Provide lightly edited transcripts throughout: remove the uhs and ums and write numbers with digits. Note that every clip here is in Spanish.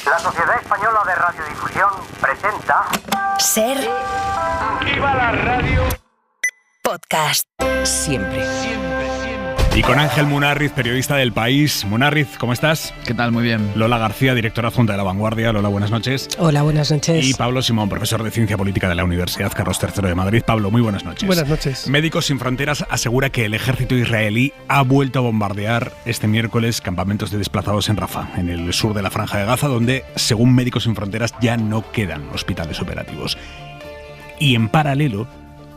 La Sociedad Española de Radiodifusión presenta... Ser... ¡Viva la radio! Podcast. Siempre. Y con Ángel Munarriz, periodista del País. Munarriz, ¿cómo estás? ¿Qué tal? Muy bien. Lola García, directora adjunta de La Vanguardia. Lola, buenas noches. Hola, buenas noches. Y Pablo Simón, profesor de Ciencia Política de la Universidad Carlos III de Madrid. Pablo, muy buenas noches. Buenas noches. Médicos Sin Fronteras asegura que el ejército israelí ha vuelto a bombardear este miércoles campamentos de desplazados en Rafah, en el sur de la Franja de Gaza, donde, según Médicos Sin Fronteras, ya no quedan hospitales operativos. Y en paralelo,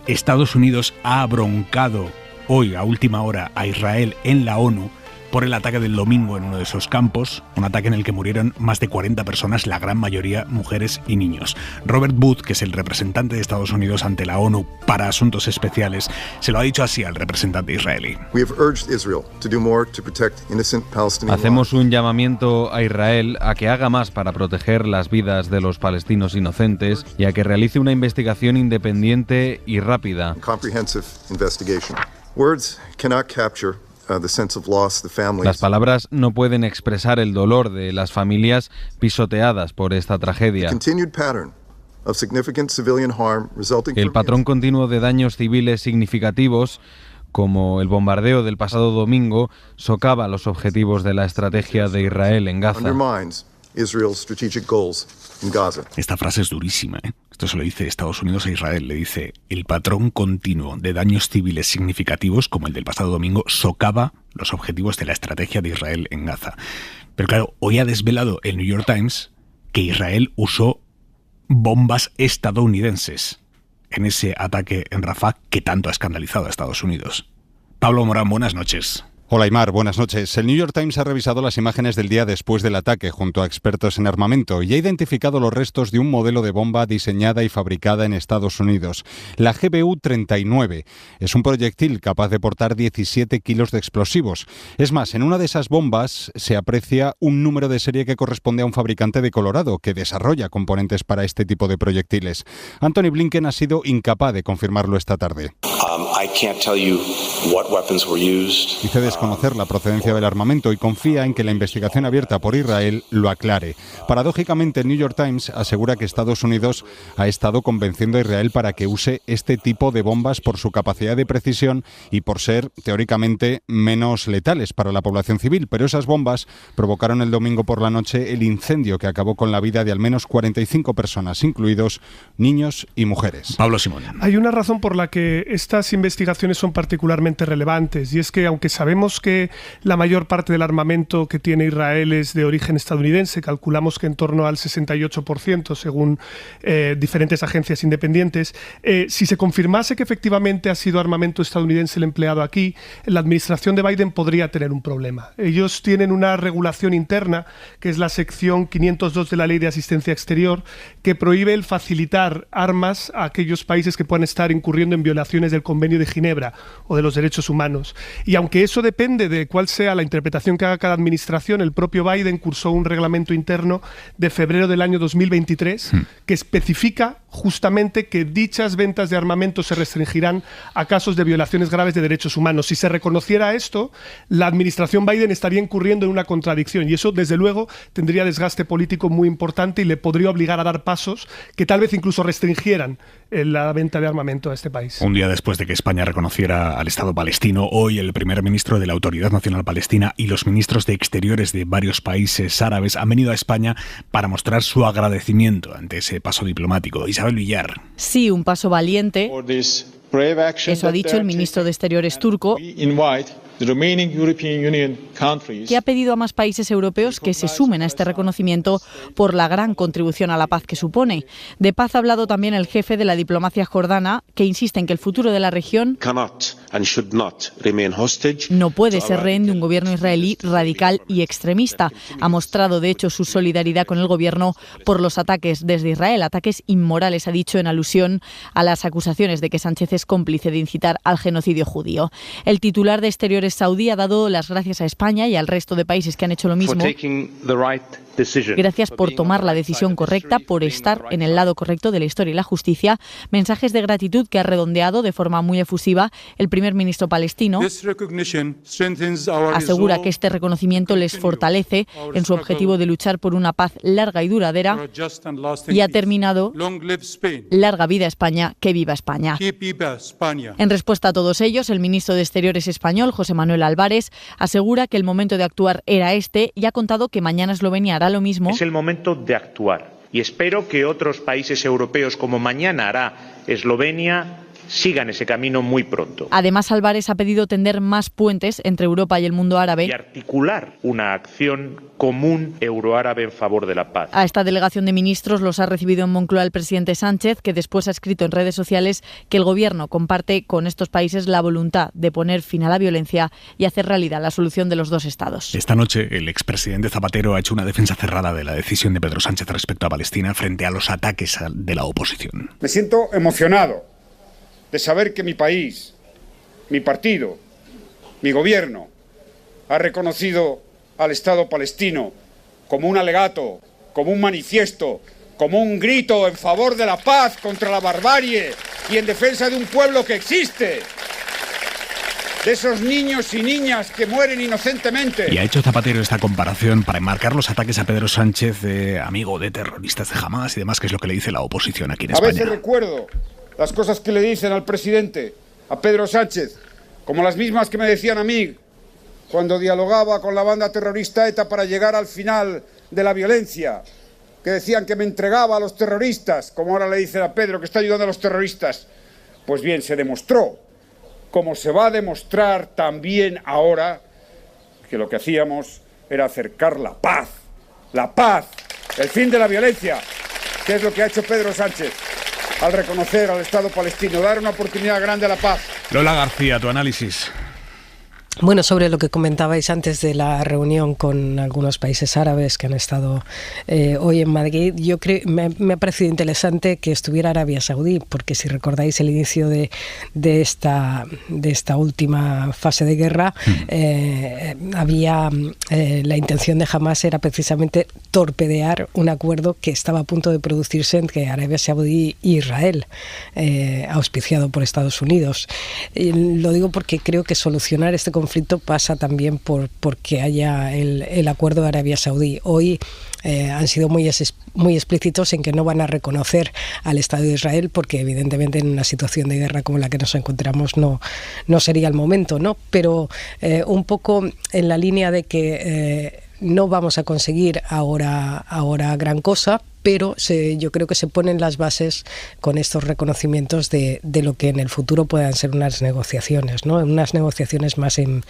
Estados Unidos ha broncado hoy, a última hora, a Israel en la ONU por el ataque del domingo en uno de esos campos, un ataque en el que murieron más de 40 personas, la gran mayoría mujeres y niños. Robert Wood, que es el representante de Estados Unidos ante la ONU para asuntos especiales, se lo ha dicho así al representante israelí. Hacemos un llamamiento a Israel a que haga más para proteger las vidas de los palestinos inocentes y a que realice una investigación independiente y rápida. Las palabras no pueden expresar el dolor de las familias pisoteadas por esta tragedia. El patrón continuo de daños civiles significativos, como el bombardeo del pasado domingo, socava los objetivos de la estrategia de Israel en Gaza. Esta frase es durísima, ¿eh? Esto se lo dice Estados Unidos a Israel. Le dice: el patrón continuo de daños civiles significativos, como el del pasado domingo, socava los objetivos de la estrategia de Israel en Gaza. Pero claro, hoy ha desvelado el New York Times que Israel usó bombas estadounidenses en ese ataque en Rafah que tanto ha escandalizado a Estados Unidos. Pablo Morán, buenas noches. Hola Aymar, buenas noches. El New York Times ha revisado las imágenes del día después del ataque junto a expertos en armamento y ha identificado los restos de un modelo de bomba diseñada y fabricada en Estados Unidos. La GBU-39 es un proyectil capaz de portar 17 kilos de explosivos. Es más, en una de esas bombas se aprecia un número de serie que corresponde a un fabricante de Colorado que desarrolla componentes para este tipo de proyectiles. Anthony Blinken ha sido incapaz de confirmarlo esta tarde. Dice desconocer la procedencia del armamento y confía en que la investigación abierta por Israel lo aclare. Paradójicamente, el New York Times asegura que Estados Unidos ha estado convenciendo a Israel para que use este tipo de bombas por su capacidad de precisión y por ser, teóricamente, menos letales para la población civil. Pero esas bombas provocaron el domingo por la noche el incendio que acabó con la vida de al menos 45 personas, incluidos niños y mujeres. Pablo Simón. Hay una razón por la que estas investigaciones son particularmente relevantes, y es que aunque sabemos que la mayor parte del armamento que tiene Israel es de origen estadounidense, calculamos que en torno al 68% según diferentes agencias independientes, si se confirmase que efectivamente ha sido armamento estadounidense el empleado aquí, la administración de Biden podría tener un problema. Ellos tienen una regulación interna, que es la sección 502 de la Ley de Asistencia Exterior, que prohíbe el facilitar armas a aquellos países que puedan estar incurriendo en violaciones del Convenio de Ginebra o de los derechos humanos. Y aunque eso depende de cuál sea la interpretación que haga cada administración, el propio Biden cursó un reglamento interno de febrero del año 2023 que especifica justamente que dichas ventas de armamento se restringirán a casos de violaciones graves de derechos humanos. Si se reconociera esto, la administración Biden estaría incurriendo en una contradicción, y eso, desde luego, tendría desgaste político muy importante y le podría obligar a dar pasos que tal vez incluso restringieran la venta de armamento a este país. Un día después de que España reconociera al Estado palestino, hoy el primer ministro de la Autoridad Nacional Palestina y los ministros de Exteriores de varios países árabes han venido a España para mostrar su agradecimiento ante ese paso diplomático. Isabel Villar. Sí, un paso valiente. Eso ha dicho el ministro de Exteriores turco, que ha pedido a más países europeos que se sumen a este reconocimiento por la gran contribución a la paz que supone. De paz ha hablado también el jefe de la diplomacia jordana, que insiste en que el futuro de la región no puede ser rehén de un gobierno israelí radical y extremista. Ha mostrado, de hecho, su solidaridad con el gobierno por los ataques desde Israel, ataques inmorales, ha dicho, en alusión a las acusaciones de que Sánchez es cómplice de incitar al genocidio judío. El titular de Exteriores saudí ha dado las gracias a España y al resto de países que han hecho lo mismo Gracias por tomar la decisión correcta, por estar en el lado correcto de la historia y la justicia. Mensajes de gratitud que ha redondeado de forma muy efusiva el primer ministro palestino. Asegura que este reconocimiento les fortalece en su objetivo de luchar por una paz larga y duradera, y ha terminado: larga vida España, que viva España. En respuesta a todos ellos, el ministro de Exteriores español, José Manuel Álvarez, asegura que el momento de actuar era este y ha contado que mañana Eslovenia hará lo mismo. Es el momento de actuar y espero que otros países europeos, como mañana hará Eslovenia, sigan ese camino muy pronto. Además, Álvarez ha pedido tender más puentes entre Europa y el mundo árabe y articular una acción común euroárabe en favor de la paz. A esta delegación de ministros los ha recibido en Moncloa el presidente Sánchez, que después ha escrito en redes sociales que el gobierno comparte con estos países la voluntad de poner fin a la violencia y hacer realidad la solución de los dos estados. Esta noche, el expresidente Zapatero ha hecho una defensa cerrada de la decisión de Pedro Sánchez respecto a Palestina frente a los ataques de la oposición. Me siento emocionado de saber que mi país, mi partido, mi gobierno ha reconocido al Estado palestino como un alegato, como un manifiesto, como un grito en favor de la paz contra la barbarie y en defensa de un pueblo que existe, de esos niños y niñas que mueren inocentemente. Y ha hecho Zapatero esta comparación para enmarcar los ataques a Pedro Sánchez de amigo de terroristas de Hamás y demás, que es lo que le dice la oposición aquí en España. A veces recuerdo las cosas que le dicen al presidente, a Pedro Sánchez, como las mismas que me decían a mí cuando dialogaba con la banda terrorista ETA para llegar al final de la violencia, que decían que me entregaba a los terroristas, como ahora le dicen a Pedro que está ayudando a los terroristas. Pues bien, se demostró, como se va a demostrar también ahora, que lo que hacíamos era acercar la paz, el fin de la violencia, que es lo que ha hecho Pedro Sánchez al reconocer al Estado palestino, dar una oportunidad grande a la paz. Lola García, tu análisis. Bueno, sobre lo que comentabais antes de la reunión con algunos países árabes que han estado hoy en Madrid, yo creo me ha parecido interesante que estuviera Arabia Saudí, porque si recordáis el inicio de esta última fase de guerra, había la intención de Hamás era precisamente torpedear un acuerdo que estaba a punto de producirse entre Arabia Saudí e Israel, auspiciado por Estados Unidos. Lo digo porque creo que solucionar este conflicto pasa también porque haya el acuerdo de Arabia Saudí. Hoy han sido muy explícitos en que no van a reconocer al Estado de Israel porque evidentemente en una situación de guerra como la que nos encontramos no sería el momento, ¿no? Pero un poco en la línea de que no vamos a conseguir ahora gran cosa, pero yo creo que se ponen las bases con estos reconocimientos de lo que en el futuro puedan ser unas negociaciones, ¿no? Unas negociaciones más en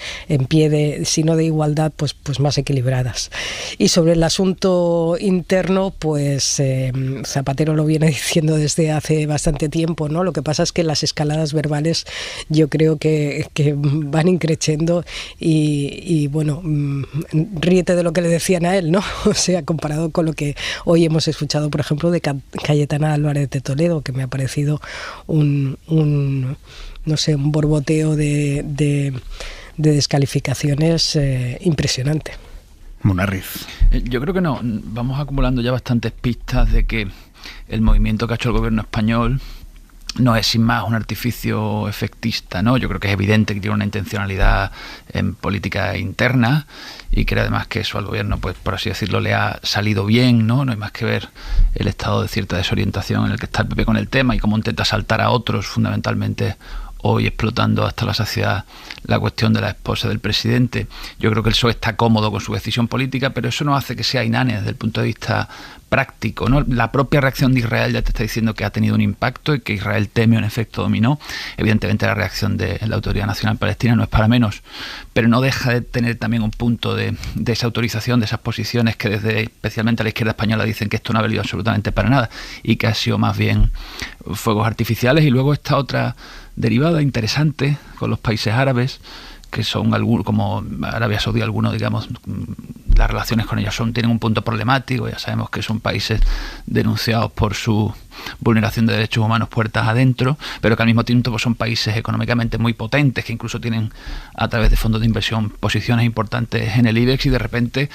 pie si no de igualdad, pues más equilibradas. Y sobre el asunto interno, pues Zapatero lo viene diciendo desde hace bastante tiempo, ¿no? Lo que pasa es que las escaladas verbales yo creo que van increciendo y bueno, ríete de lo que le decían a él, ¿no? O sea, comparado con lo que hoy hemos escuchado, por ejemplo, de Cayetana Álvarez de Toledo, que me ha parecido un borboteo de descalificaciones impresionante. Munarriz. Yo creo que no. Vamos acumulando ya bastantes pistas de que el movimiento que ha hecho el gobierno español no es sin más un artificio efectista, ¿no? Yo creo que es evidente que tiene una intencionalidad en política interna y que además que eso al gobierno, pues por así decirlo, le ha salido bien, ¿no? No hay más que ver el estado de cierta desorientación en el que está el PP con el tema y cómo intenta saltar a otros, fundamentalmente hoy explotando hasta la saciedad la cuestión de la esposa del presidente. Yo creo que el PSOE está cómodo con su decisión política, pero eso no hace que sea inane desde el punto de vista práctico, ¿no? La propia reacción de Israel ya te está diciendo que ha tenido un impacto y que Israel teme un efecto dominó. Evidentemente la reacción de la Autoridad Nacional Palestina no es para menos, pero no deja de tener también un punto de desautorización de esas posiciones que desde especialmente la izquierda española dicen que esto no ha valido absolutamente para nada y que ha sido más bien fuegos artificiales. Y luego esta otra derivada interesante con los países árabes, que son algunos, como Arabia Saudí, algunos, digamos, las relaciones con ellos tienen un punto problemático. Ya sabemos que son países denunciados por su vulneración de derechos humanos puertas adentro, pero que al mismo tiempo pues, son países económicamente muy potentes, que incluso tienen a través de fondos de inversión posiciones importantes en el IBEX, y de repente,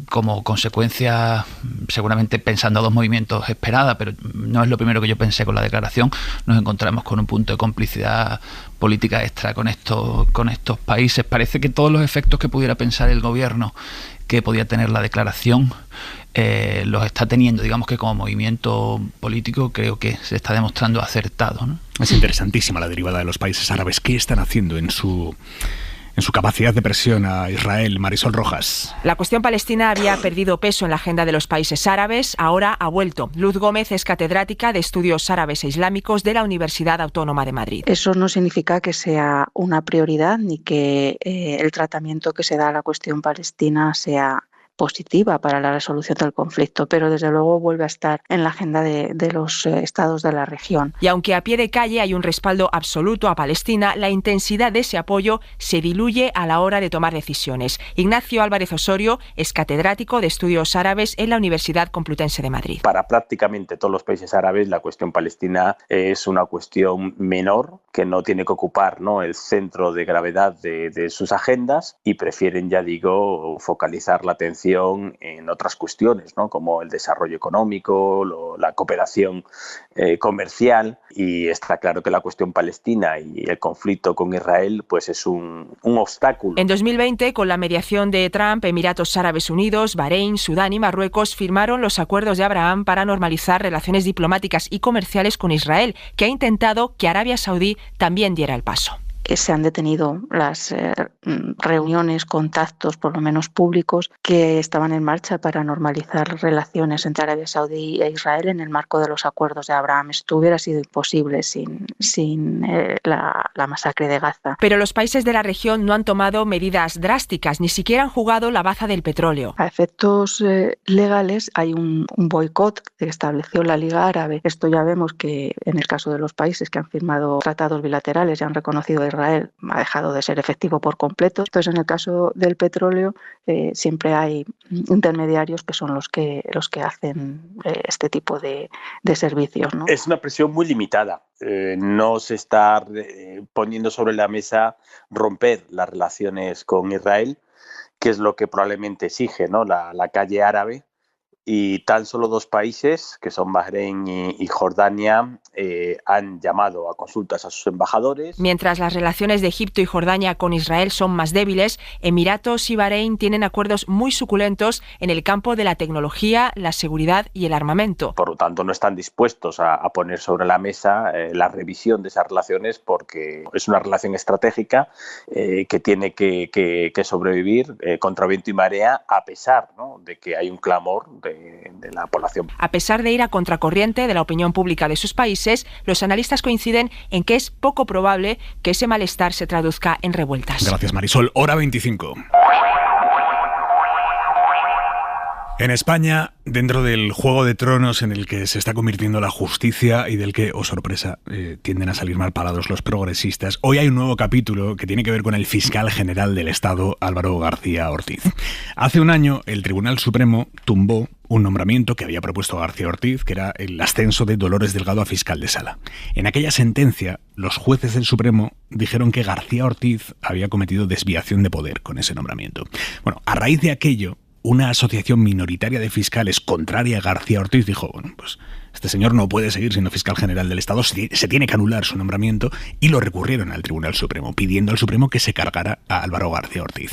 como consecuencia, seguramente pensando a dos movimientos esperada, pero no es lo primero que yo pensé con la declaración, nos encontramos con un punto de complicidad política extra con estos países. Parece que todos los efectos que pudiera pensar el gobierno que podía tener la declaración los está teniendo. Digamos que como movimiento político creo que se está demostrando acertado, ¿no? Es interesantísima la derivada de los países árabes. ¿Qué están haciendo en su capacidad de presión a Israel? Marisol Rojas. La cuestión palestina había perdido peso en la agenda de los países árabes, ahora ha vuelto. Luz Gómez es catedrática de Estudios Árabes e Islámicos de la Universidad Autónoma de Madrid. Eso no significa que sea una prioridad ni que el tratamiento que se da a la cuestión palestina sea positiva para la resolución del conflicto, pero desde luego vuelve a estar en la agenda de los estados de la región. Y aunque a pie de calle hay un respaldo absoluto a Palestina, la intensidad de ese apoyo se diluye a la hora de tomar decisiones. Ignacio Álvarez Osorio es catedrático de Estudios Árabes en la Universidad Complutense de Madrid. Para prácticamente todos los países árabes la cuestión palestina es una cuestión menor que no tiene que ocupar, ¿no?, el centro de gravedad de sus agendas, y prefieren, ya digo, focalizar la atención en otras cuestiones, ¿no?, como el desarrollo económico, la cooperación comercial, y está claro que la cuestión palestina y el conflicto con Israel pues es un obstáculo. En 2020, con la mediación de Trump, Emiratos Árabes Unidos, Bahrein, Sudán y Marruecos firmaron los acuerdos de Abraham para normalizar relaciones diplomáticas y comerciales con Israel, que ha intentado que Arabia Saudí también diera el paso. Se han detenido las reuniones, contactos, por lo menos públicos, que estaban en marcha para normalizar relaciones entre Arabia Saudí e Israel en el marco de los acuerdos de Abraham. Esto hubiera sido imposible sin la masacre de Gaza. Pero los países de la región no han tomado medidas drásticas, ni siquiera han jugado la baza del petróleo. A efectos legales hay un boicot que estableció la Liga Árabe. Esto ya vemos que en el caso de los países que han firmado tratados bilaterales y han reconocido a Israel, ha dejado de ser efectivo por completo. Entonces, en el caso del petróleo, siempre hay intermediarios que son los que hacen este tipo de servicios, ¿no? Es una presión muy limitada. No se está poniendo sobre la mesa romper las relaciones con Israel, que es lo que probablemente exige, ¿no?, la calle árabe. Y tan solo dos países, que son Bahrein y Jordania, han llamado a consultas a sus embajadores. Mientras las relaciones de Egipto y Jordania con Israel son más débiles, Emiratos y Bahrein tienen acuerdos muy suculentos en el campo de la tecnología, la seguridad y el armamento. Por lo tanto, no están dispuestos a poner sobre la mesa la revisión de esas relaciones, porque es una relación estratégica que tiene que sobrevivir contra viento y marea, a pesar, ¿no?, de que hay un clamor de la población. A pesar de ir a contracorriente de la opinión pública de sus países, los analistas coinciden en que es poco probable que ese malestar se traduzca en revueltas. Gracias, Marisol. Hora 25. En España, dentro del Juego de Tronos en el que se está convirtiendo la justicia y del que, oh sorpresa, tienden a salir mal parados los progresistas, hoy hay un nuevo capítulo que tiene que ver con el fiscal general del Estado, Álvaro García Ortiz. Hace un año, el Tribunal Supremo tumbó un nombramiento que había propuesto García Ortiz, que era el ascenso de Dolores Delgado a fiscal de sala. En aquella sentencia, los jueces del Supremo dijeron que García Ortiz había cometido desviación de poder con ese nombramiento. Bueno, a raíz de aquello, una asociación minoritaria de fiscales contraria a García Ortiz dijo, bueno, pues este señor no puede seguir siendo fiscal general del Estado, se tiene que anular su nombramiento, y lo recurrieron al Tribunal Supremo, pidiendo al Supremo que se cargara a Álvaro García Ortiz.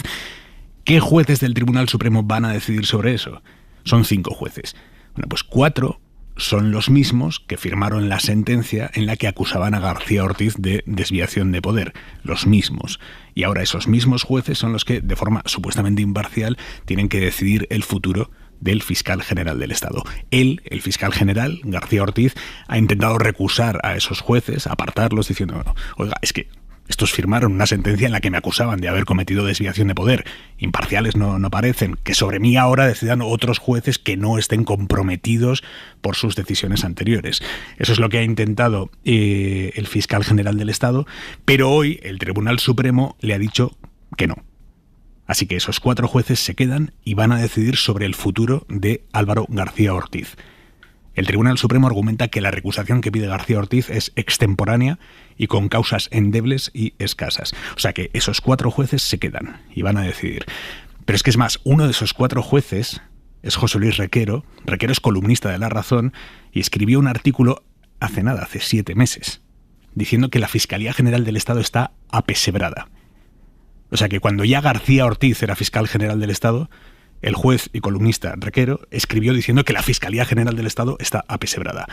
¿Qué jueces del Tribunal Supremo van a decidir sobre eso? Son 5 jueces. Bueno, pues 4 son los mismos que firmaron la sentencia en la que acusaban a García Ortiz de desviación de poder. Los mismos. Y ahora esos mismos jueces son los que, de forma supuestamente imparcial, tienen que decidir el futuro del fiscal general del Estado. Él, el fiscal general, García Ortiz, ha intentado recusar a esos jueces, apartarlos, diciendo, bueno, oiga, es que estos firmaron una sentencia en la que me acusaban de haber cometido desviación de poder. Imparciales no parecen. Que sobre mí ahora decidan otros jueces que no estén comprometidos por sus decisiones anteriores. Eso es lo que ha intentado el fiscal general del Estado, pero hoy el Tribunal Supremo le ha dicho que no. Así que esos 4 jueces se quedan y van a decidir sobre el futuro de Álvaro García Ortiz. El Tribunal Supremo argumenta que la recusación que pide García Ortiz es extemporánea y con causas endebles y escasas. O sea que esos 4 jueces se quedan y van a decidir. Pero es que es más, uno de esos 4 jueces es José Luis Requero. Requero es columnista de La Razón y escribió un artículo hace 7 meses, diciendo que la Fiscalía General del Estado está apesebrada. O sea que cuando ya García Ortiz era fiscal general del Estado, el juez y columnista Requero escribió diciendo que la Fiscalía General del Estado está apesebrada.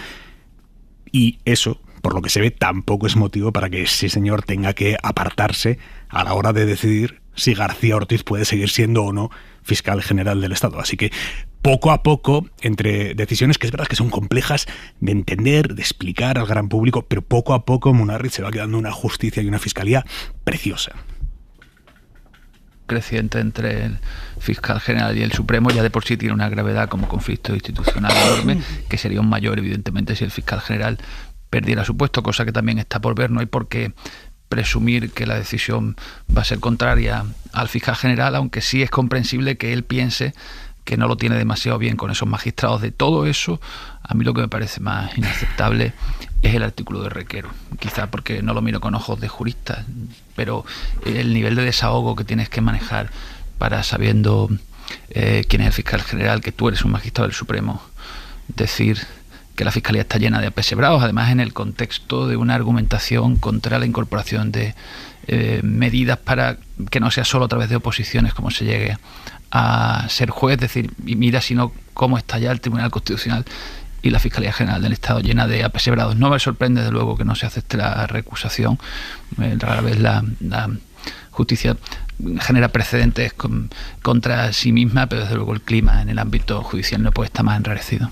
Y eso, por lo que se ve, tampoco es motivo para que ese señor tenga que apartarse a la hora de decidir si García Ortiz puede seguir siendo o no fiscal general del Estado. Así que poco a poco, entre decisiones que es verdad que son complejas de entender, de explicar al gran público, pero poco a poco Munarriz se va quedando una justicia y una fiscalía preciosa. Creciente entre el fiscal general y el Supremo ya de por sí tiene una gravedad como conflicto institucional enorme, que sería aún mayor evidentemente si el fiscal general perdiera su puesto, cosa que también está por ver. No hay por qué presumir que la decisión va a ser contraria al fiscal general, aunque sí es comprensible que él piense que no lo tiene demasiado bien con esos magistrados. De todo eso, a mí lo que me parece más inaceptable es el artículo de Requero, quizá porque no lo miro con ojos de jurista, pero el nivel de desahogo que tienes que manejar para, sabiendo quién es el fiscal general, que tú eres un magistrado del Supremo, decir que la Fiscalía está llena de apesebrados, además en el contexto de una argumentación contra la incorporación de medidas para que no sea solo a través de oposiciones como se llegue a ser juez. Es decir, y mira sino cómo está ya el Tribunal Constitucional y la Fiscalía General del Estado llena de apesebrados. No me sorprende, desde luego, que no se acepte la recusación. Rara vez la justicia genera precedentes contra sí misma, pero desde luego el clima en el ámbito judicial no puede estar más enrarecido.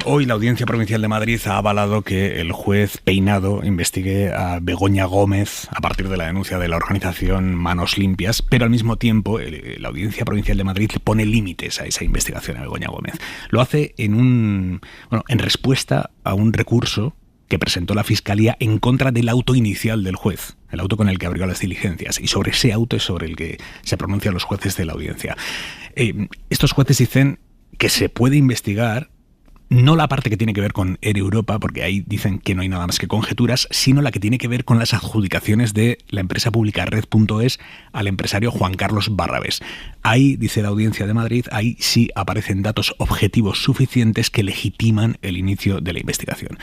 Hoy la Audiencia Provincial de Madrid ha avalado que el juez Peinado investigue a Begoña Gómez a partir de la denuncia de la organización Manos Limpias, pero al mismo tiempo la Audiencia Provincial de Madrid pone límites a esa investigación a Begoña Gómez. Lo hace en respuesta a un recurso que presentó la Fiscalía en contra del auto inicial del juez, el auto con el que abrió las diligencias, y sobre ese auto es sobre el que se pronuncian los jueces de la audiencia. Estos jueces dicen que se puede investigar no la parte que tiene que ver con Air Europa, porque ahí dicen que no hay nada más que conjeturas, sino la que tiene que ver con las adjudicaciones de la empresa pública Red.es al empresario Juan Carlos Barrabés. Ahí, dice la Audiencia de Madrid, ahí sí aparecen datos objetivos suficientes que legitiman el inicio de la investigación.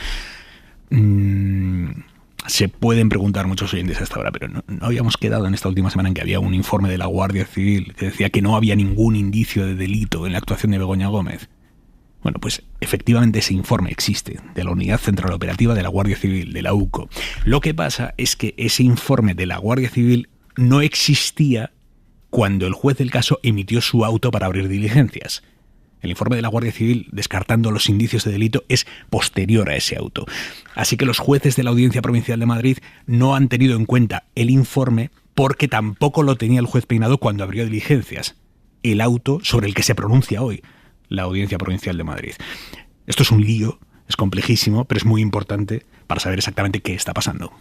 Se pueden preguntar muchos oyentes hasta ahora, pero no habíamos quedado en esta última semana en que había un informe de la Guardia Civil que decía que no había ningún indicio de delito en la actuación de Begoña Gómez. Bueno, pues efectivamente ese informe existe, de la Unidad Central Operativa de la Guardia Civil, de la UCO. Lo que pasa es que ese informe de la Guardia Civil no existía cuando el juez del caso emitió su auto para abrir diligencias. El informe de la Guardia Civil, descartando los indicios de delito, es posterior a ese auto. Así que los jueces de la Audiencia Provincial de Madrid no han tenido en cuenta el informe porque tampoco lo tenía el juez Peinado cuando abrió diligencias. El auto sobre el que se pronuncia hoy la Audiencia Provincial de Madrid. Esto es un lío, es complejísimo, pero es muy importante para saber exactamente qué está pasando.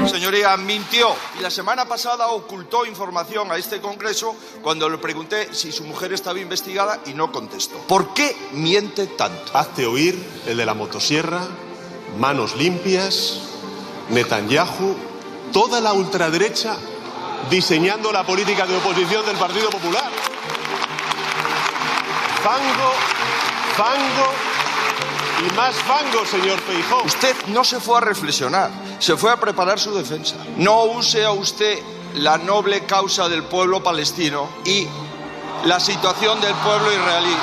Señoría, mintió y la semana pasada ocultó información a este Congreso cuando le pregunté si su mujer estaba investigada y no contestó. ¿Por qué miente tanto? Hazte oír el de la motosierra, Manos Limpias, Netanyahu, toda la ultraderecha diseñando la política de oposición del Partido Popular. Fango, fango y más fango, señor Feijóo. Usted no se fue a reflexionar, se fue a preparar su defensa. No use a usted la noble causa del pueblo palestino y la situación del pueblo israelí.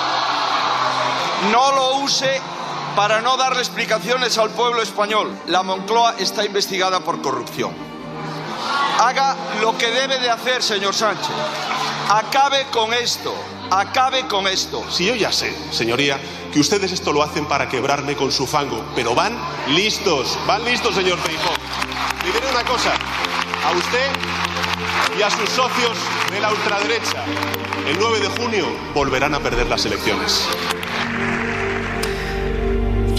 No lo use para no darle explicaciones al pueblo español. La Moncloa está investigada por corrupción. Haga lo que debe de hacer, señor Sánchez. Acabe con esto. Acabe con esto. Sí, yo ya sé, señoría, que ustedes esto lo hacen para quebrarme con su fango, pero van listos, señor Feijóo. Y diré una cosa, a usted y a sus socios de la ultraderecha, el 9 de junio volverán a perder las elecciones.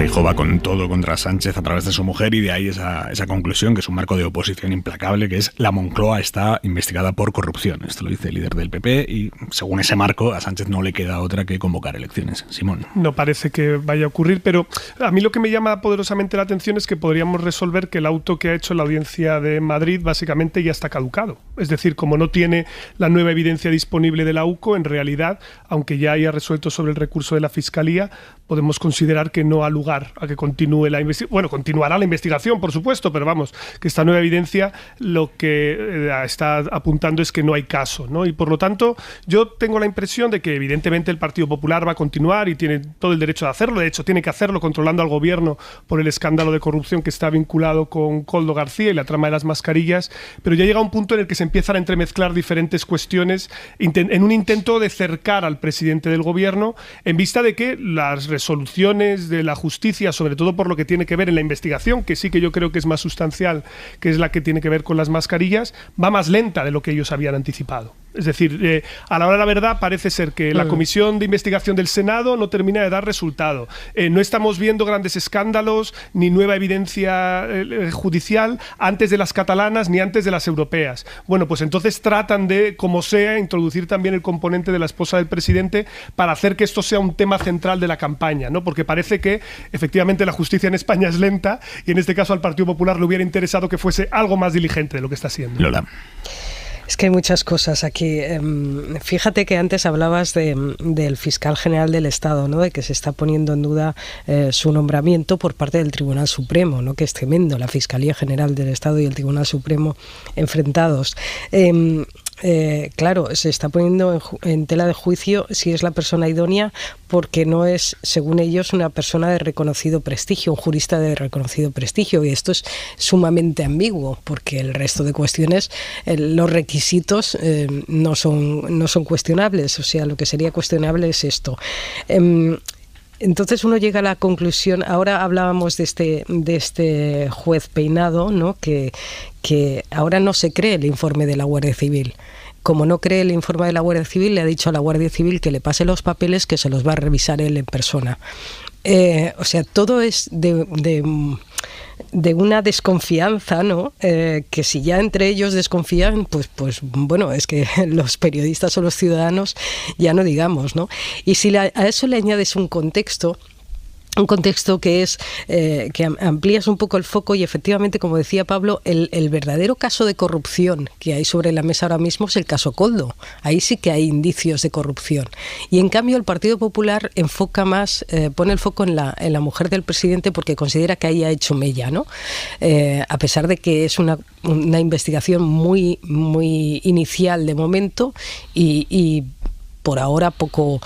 Feijóo va con todo contra Sánchez a través de su mujer y de ahí esa conclusión, que es un marco de oposición implacable, que es la Moncloa está investigada por corrupción. Esto lo dice el líder del PP y según ese marco a Sánchez no le queda otra que convocar elecciones. Simón. No parece que vaya a ocurrir, pero a mí lo que me llama poderosamente la atención es que podríamos resolver que el auto que ha hecho la Audiencia de Madrid básicamente ya está caducado. Es decir, como no tiene la nueva evidencia disponible de la UCO, en realidad, aunque ya haya resuelto sobre el recurso de la Fiscalía, podemos considerar que no ha lugar a que continúe la investigación. Bueno, continuará la investigación, por supuesto, pero vamos, que esta nueva evidencia lo que está apuntando es que no hay caso, ¿no? Y por lo tanto, yo tengo la impresión de que evidentemente el Partido Popular va a continuar y tiene todo el derecho de hacerlo. De hecho, tiene que hacerlo controlando al gobierno por el escándalo de corrupción que está vinculado con Koldo García y la trama de las mascarillas, pero ya llega un punto en el que se empiezan a entremezclar diferentes cuestiones en un intento de cercar al presidente del gobierno en vista de que las resoluciones de la justicia, sobre todo por lo que tiene que ver en la investigación, que sí que yo creo que es más sustancial, que es la que tiene que ver con las mascarillas, va más lenta de lo que ellos habían anticipado. Es decir, a la hora de la verdad parece ser que la Comisión de Investigación del Senado no termina de dar resultado. No estamos viendo grandes escándalos ni nueva evidencia judicial antes de las catalanas ni antes de las europeas. Bueno, pues entonces tratan de, como sea, introducir también el componente de la esposa del presidente para hacer que esto sea un tema central de la campaña, ¿no? Porque parece que efectivamente la justicia en España es lenta y en este caso al Partido Popular le hubiera interesado que fuese algo más diligente de lo que está siendo. Lola. Es que hay muchas cosas aquí. Fíjate que antes hablabas del fiscal general del Estado, ¿no? De que se está poniendo en duda su nombramiento por parte del Tribunal Supremo, ¿no? Que es tremendo, la Fiscalía General del Estado y el Tribunal Supremo enfrentados. Claro, se está poniendo en tela de juicio si es la persona idónea porque no es, según ellos, una persona de reconocido prestigio, un jurista de reconocido prestigio, y esto es sumamente ambiguo porque el resto de cuestiones, los requisitos no son cuestionables, o sea, lo que sería cuestionable es esto. Entonces uno llega a la conclusión, ahora hablábamos de este juez Peinado, ¿no? que ahora no se cree el informe de la Guardia Civil. Como no cree el informe de la Guardia Civil, le ha dicho a la Guardia Civil que le pase los papeles, que se los va a revisar él en persona. O sea, todo es de una desconfianza, ¿no? Que si ya entre ellos desconfían, pues bueno, es que los periodistas o los ciudadanos ya no digamos, ¿no? Y si a eso le añades un contexto que es que amplías un poco el foco y efectivamente, como decía Pablo, el verdadero caso de corrupción que hay sobre la mesa ahora mismo es el caso Koldo. Ahí sí que hay indicios de corrupción. Y en cambio el Partido Popular enfoca más, pone el foco en la mujer del presidente porque considera que ahí ha hecho mella, ¿no? A pesar de que es una investigación muy, muy inicial de momento y por ahora con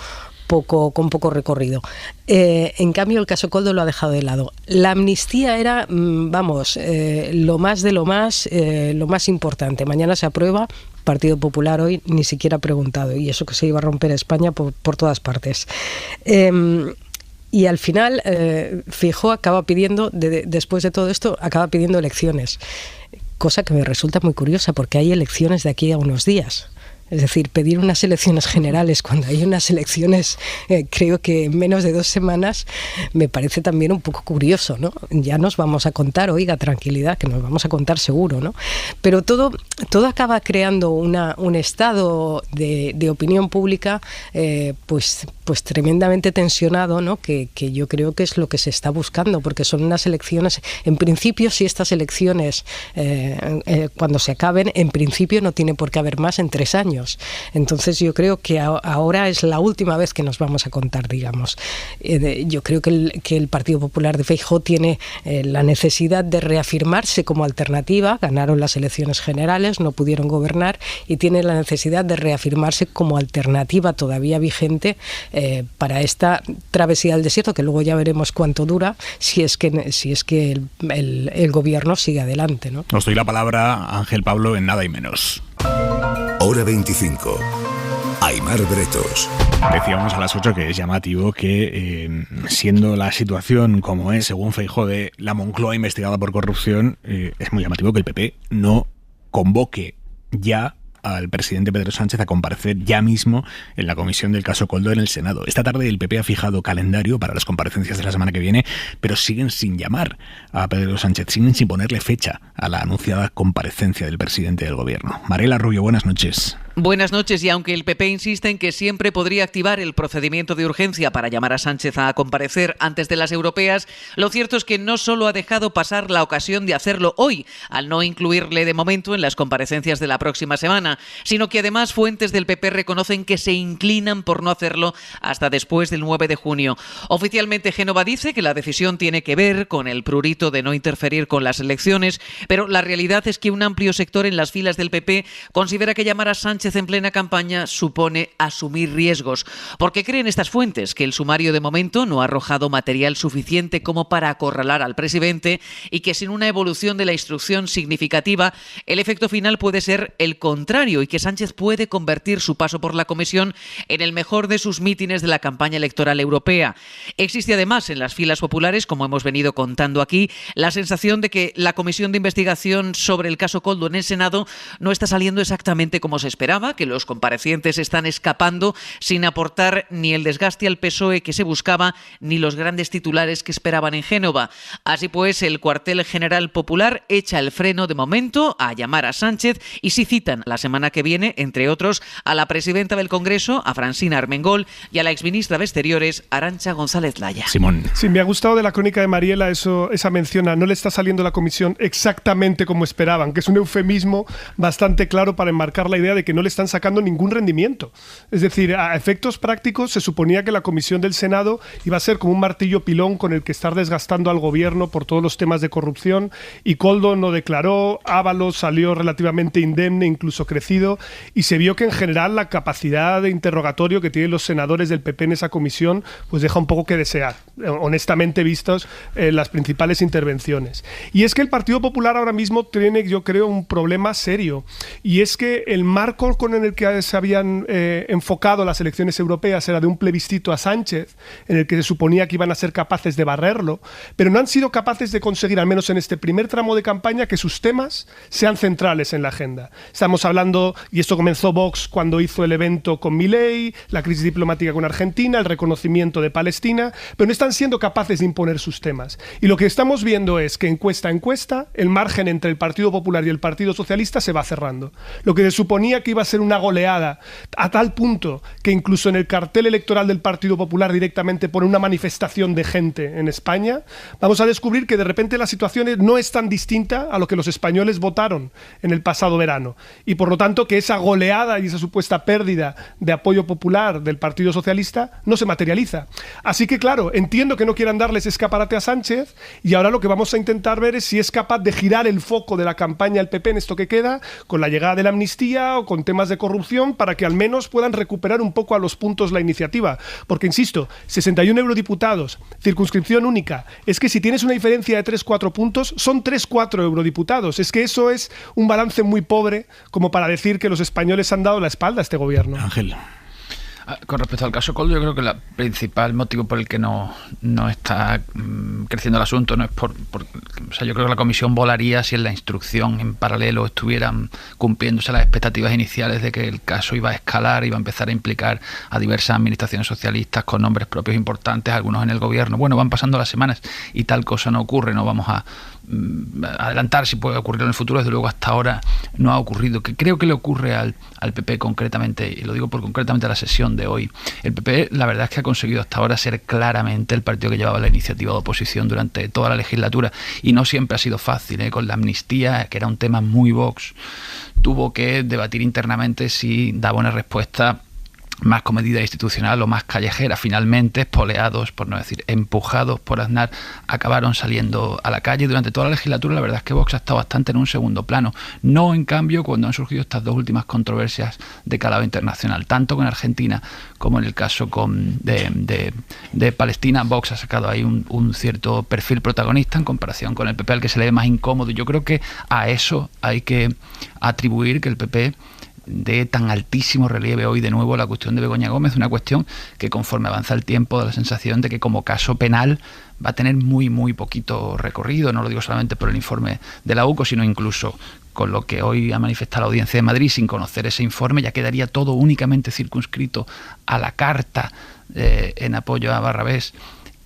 poco recorrido. En cambio, el caso Koldo lo ha dejado de lado. La amnistía era, lo más de lo más importante. Mañana se aprueba, Partido Popular hoy ni siquiera ha preguntado, y eso que se iba a romper España por todas partes. Y al final, Feijóo acaba pidiendo, después de todo esto, acaba pidiendo elecciones. Cosa que me resulta muy curiosa, porque hay elecciones de aquí a unos días. Es decir, pedir unas elecciones generales cuando hay unas elecciones, creo que en menos de 2 semanas, me parece también un poco curioso, ¿no? Ya nos vamos a contar, oiga, tranquilidad, que nos vamos a contar seguro, ¿no? Pero todo acaba creando un estado de opinión pública, pues tremendamente tensionado, ¿no? Que yo creo que es lo que se está buscando, porque son unas elecciones, en principio, si estas elecciones, cuando se acaben, en principio no tiene por qué haber más en 3 años. Entonces yo creo que ahora es la última vez que nos vamos a contar, digamos. Yo creo que el Partido Popular de Feijóo tiene la necesidad de reafirmarse como alternativa. Ganaron las elecciones generales, no pudieron gobernar, y tiene la necesidad de reafirmarse como alternativa todavía vigente para esta travesía del desierto, que luego ya veremos cuánto dura, si es que el gobierno sigue adelante, ¿no? Os doy la palabra, Ángel Pablo, en nada y menos. Hora 25. Aimar Bretos. Decíamos a las 8 que es llamativo que, siendo la situación como es, según Feijóo, de la Moncloa investigada por corrupción, es muy llamativo que el PP no convoque ya al presidente Pedro Sánchez a comparecer ya mismo en la comisión del caso Koldo en el Senado. Esta tarde el PP ha fijado calendario para las comparecencias de la semana que viene, pero siguen sin llamar a Pedro Sánchez, siguen sin ponerle fecha a la anunciada comparecencia del presidente del Gobierno. Mariela Rubio, buenas noches. Buenas noches, y aunque el PP insiste en que siempre podría activar el procedimiento de urgencia para llamar a Sánchez a comparecer antes de las europeas, lo cierto es que no solo ha dejado pasar la ocasión de hacerlo hoy, al no incluirle de momento en las comparecencias de la próxima semana, sino que además fuentes del PP reconocen que se inclinan por no hacerlo hasta después del 9 de junio. Oficialmente Génova dice que la decisión tiene que ver con el prurito de no interferir con las elecciones, pero la realidad es que un amplio sector en las filas del PP considera que llamar a Sánchez en plena campaña supone asumir riesgos, porque creen estas fuentes que el sumario de momento no ha arrojado material suficiente como para acorralar al presidente y que sin una evolución de la instrucción significativa el efecto final puede ser el contrario y que Sánchez puede convertir su paso por la comisión en el mejor de sus mítines de la campaña electoral europea. Existe además en las filas populares, como hemos venido contando aquí, la sensación de que la comisión de investigación sobre el caso Koldo en el Senado no está saliendo exactamente como se esperaba, que los comparecientes están escapando sin aportar ni el desgaste al PSOE que se buscaba ni los grandes titulares que esperaban en Génova. Así pues, el cuartel general popular echa el freno de momento a llamar a Sánchez y sí citan la semana que viene, entre otros, a la presidenta del Congreso, a Francina Armengol, y a la exministra de Exteriores, Arantxa González Laya. Simón. Sí, me ha gustado de la crónica de Mariela esa mención a no le está saliendo la comisión exactamente como esperaban, que es un eufemismo bastante claro para enmarcar la idea de que no le están sacando ningún rendimiento. Es decir, a efectos prácticos se suponía que la comisión del Senado iba a ser como un martillo pilón con el que estar desgastando al gobierno por todos los temas de corrupción, y Koldo no declaró, Ábalos salió relativamente indemne, incluso crecido, y se vio que en general la capacidad de interrogatorio que tienen los senadores del PP en esa comisión pues deja un poco que desear, honestamente vistos las principales intervenciones. Y es que el Partido Popular ahora mismo tiene, yo creo, un problema serio, y es que el marco con el que se habían enfocado las elecciones europeas era de un plebiscito a Sánchez, en el que se suponía que iban a ser capaces de barrerlo, pero no han sido capaces de conseguir, al menos en este primer tramo de campaña, que sus temas sean centrales en la agenda. Estamos hablando, y esto comenzó Vox cuando hizo el evento con Milei, la crisis diplomática con Argentina, el reconocimiento de Palestina, pero no están siendo capaces de imponer sus temas. Y lo que estamos viendo es que encuesta a encuesta, el margen entre el Partido Popular y el Partido Socialista se va cerrando. Lo que se suponía que iba a ser una goleada, a tal punto que incluso en el cartel electoral del Partido Popular directamente pone una manifestación de gente en España, vamos a descubrir que de repente la situación no es tan distinta a lo que los españoles votaron en el pasado verano, y por lo tanto que esa goleada y esa supuesta pérdida de apoyo popular del Partido Socialista no se materializa. Así que claro, entiendo que no quieran darles escaparate a Sánchez, y ahora lo que vamos a intentar ver es si es capaz de girar el foco de la campaña del PP en esto que queda, con la llegada de la amnistía o con temas de corrupción, para que al menos puedan recuperar un poco a los puntos la iniciativa. Porque, insisto, 61 eurodiputados, circunscripción única, es que si tienes una diferencia de 3-4 puntos, son 3-4 eurodiputados. Es que eso es un balance muy pobre como para decir que los españoles han dado la espalda a este gobierno. Ángel. Con respecto al caso Koldo, yo creo que el principal motivo por el que no está creciendo el asunto no es o sea, yo creo que la comisión volaría si en la instrucción en paralelo estuvieran cumpliéndose las expectativas iniciales de que el caso iba a escalar, iba a empezar a implicar a diversas administraciones socialistas con nombres propios importantes, algunos en el gobierno. Bueno, van pasando las semanas y tal cosa no ocurre, no vamos a adelantar si puede ocurrir en el futuro, desde luego hasta ahora no ha ocurrido. Que creo que le ocurre al PP concretamente, y lo digo por concretamente a la sesión de hoy. El PP, la verdad es que ha conseguido hasta ahora ser claramente el partido que llevaba la iniciativa de oposición durante toda la legislatura, y no siempre ha sido fácil, con la amnistía, que era un tema muy Vox, tuvo que debatir internamente si daba una respuesta más comedida institucional o más callejera. Finalmente, espoleados, por no decir empujados por Aznar, acabaron saliendo a la calle. Durante toda la legislatura la verdad es que Vox ha estado bastante en un segundo plano. No, en cambio, cuando han surgido estas dos últimas controversias de calado internacional, tanto con Argentina como en el caso de Palestina. Vox ha sacado ahí un cierto perfil protagonista en comparación con el PP, al que se le ve más incómodo. Yo creo que a eso hay que atribuir que el PP de tan altísimo relieve hoy de nuevo la cuestión de Begoña Gómez, una cuestión que conforme avanza el tiempo da la sensación de que como caso penal va a tener muy poquito recorrido. No lo digo solamente por el informe de la UCO, sino incluso con lo que hoy ha manifestado la Audiencia de Madrid sin conocer ese informe, ya quedaría todo únicamente circunscrito a la carta en apoyo a Barrabés,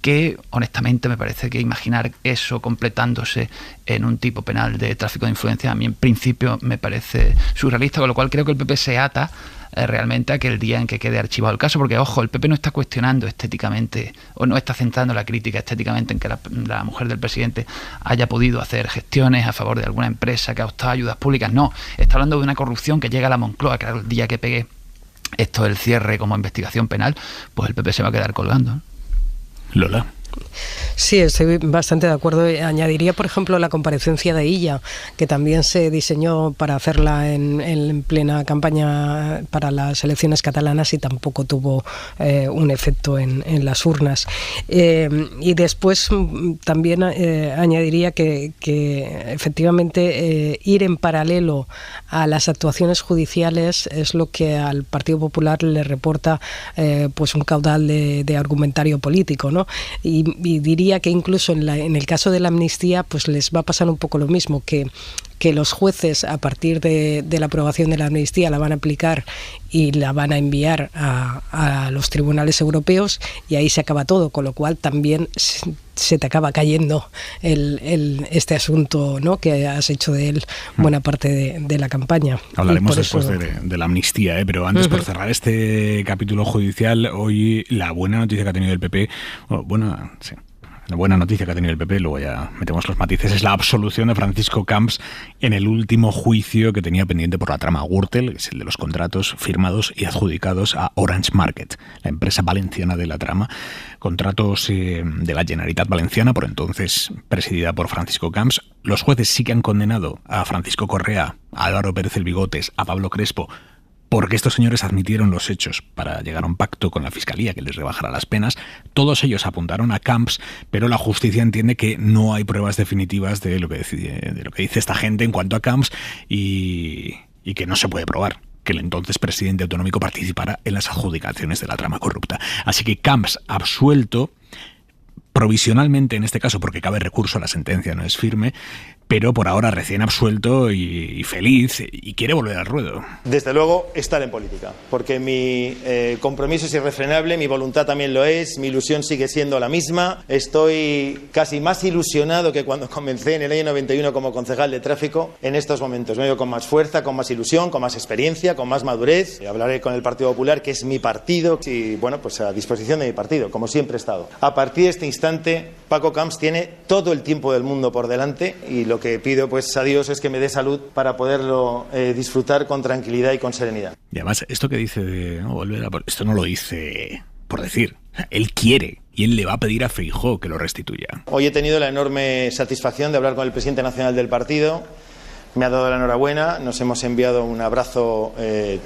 que honestamente me parece que imaginar eso completándose en un tipo penal de tráfico de influencia a mí en principio me parece surrealista, con lo cual creo que el PP se ata realmente a que el día en que quede archivado el caso, porque ojo, el PP no está cuestionando estéticamente o no está centrando la crítica estéticamente en que la mujer del presidente haya podido hacer gestiones a favor de alguna empresa que ha optado ayudas públicas, no, está hablando de una corrupción que llega a la Moncloa, que el día que pegue esto del cierre como investigación penal, pues el PP se va a quedar colgando, ¿no? Lola. Sí, estoy bastante de acuerdo. Añadiría, por ejemplo, la comparecencia de Illa, que también se diseñó para hacerla en plena campaña para las elecciones catalanas y tampoco tuvo un efecto en las urnas. Y después también añadiría que efectivamente ir en paralelo a las actuaciones judiciales es lo que al Partido Popular le reporta pues un caudal de argumentario político, ¿no? Y diría que incluso en el caso de la amnistía pues les va a pasar un poco lo mismo, que los jueces a partir de la aprobación de la amnistía la van a aplicar y la van a enviar a los tribunales europeos y ahí se acaba todo, con lo cual también se te acaba cayendo este asunto, ¿no?, que has hecho de él buena parte de la campaña. Hablaremos después de la amnistía, pero antes, por cerrar este capítulo judicial, hoy la buena noticia que ha tenido el PP, la buena noticia que ha tenido el PP, luego ya metemos los matices, es la absolución de Francisco Camps en el último juicio que tenía pendiente por la trama Gürtel, que es el de los contratos firmados y adjudicados a Orange Market, la empresa valenciana de la trama, contratos de la Generalitat Valenciana, por entonces presidida por Francisco Camps. Los jueces sí que han condenado a Francisco Correa, a Álvaro Pérez el Bigotes, a Pablo Crespo, porque estos señores admitieron los hechos para llegar a un pacto con la Fiscalía que les rebajara las penas. Todos ellos apuntaron a Camps, pero la justicia entiende que no hay pruebas definitivas de lo que dice esta gente en cuanto a Camps y que no se puede probar que el entonces presidente autonómico participara en las adjudicaciones de la trama corrupta. Así que Camps absuelto, provisionalmente en este caso, porque cabe recurso, la sentencia no es firme, pero por ahora recién absuelto y feliz, y quiere volver al ruedo. Desde luego, estar en política, porque mi compromiso es irrefrenable, mi voluntad también lo es, mi ilusión sigue siendo la misma. Estoy casi más ilusionado que cuando comencé en el año 91 como concejal de tráfico. En estos momentos me veo con más fuerza, con más ilusión, con más experiencia, con más madurez. Hablaré con el Partido Popular, que es mi partido, y bueno, pues a disposición de mi partido, como siempre he estado. A partir de este instante, Paco Camps tiene todo el tiempo del mundo por delante, y lo que pido pues a Dios es que me dé salud para poderlo disfrutar con tranquilidad y con serenidad. Y además, esto que dice de volver a esto no lo dice por decir. Él quiere y él le va a pedir a Feijóo que lo restituya. Hoy he tenido la enorme satisfacción de hablar con el presidente nacional del partido. Me ha dado la enhorabuena, nos hemos enviado un abrazo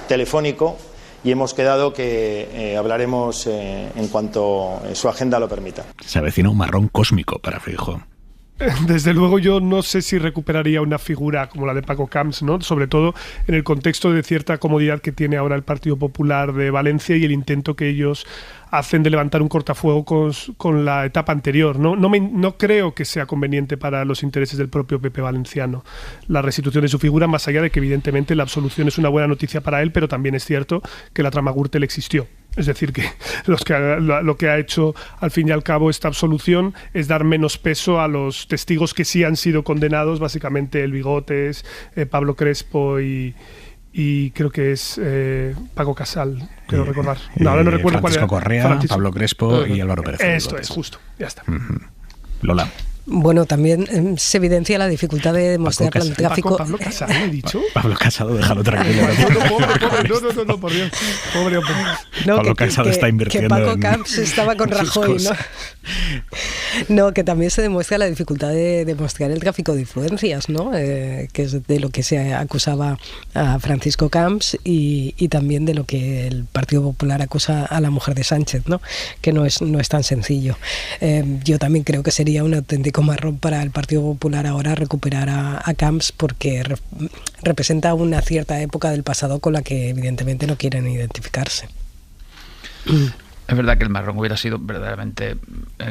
telefónico y hemos quedado que hablaremos en cuanto su agenda lo permita. Se avecina un marrón cósmico para Feijóo. Desde luego yo no sé si recuperaría una figura como la de Paco Camps, ¿no? Sobre todo en el contexto de cierta comodidad que tiene ahora el Partido Popular de Valencia y el intento que ellos hacen de levantar un cortafuego con la etapa anterior. No creo que sea conveniente para los intereses del propio PP valenciano la restitución de su figura, más allá de que evidentemente la absolución es una buena noticia para él, pero también es cierto que la trama Gürtel existió. Es decir, que lo que ha hecho al fin y al cabo esta absolución es dar menos peso a los testigos que sí han sido condenados, básicamente el Bigotes, Pablo Crespo y creo que es Paco Casal, quiero recordar. No, ahora no recuerdo Francisco cuál era. Correa, Pablo Crespo y Álvaro Pérez. Esto es, justo, ya está. Lola. Bueno, también se evidencia la dificultad de demostrar el tráfico. ¿Pablo Casado he dicho? Pablo Casado, déjalo tranquilo. No, por Dios. Pobre hombre. Pablo Casado está invirtiendo que Paco Camps estaba con Rajoy, ¿no? No, que también se demuestra la dificultad de demostrar el tráfico de influencias, ¿no? Que es de lo que se acusaba a Francisco Camps y también de lo que el Partido Popular acusa a la mujer de Sánchez, ¿no? Que no es tan sencillo. Yo también creo que sería un auténtico marrón para el Partido Popular ahora recuperar a Camps, porque representa una cierta época del pasado con la que evidentemente no quieren identificarse. Es verdad que el marrón hubiera sido verdaderamente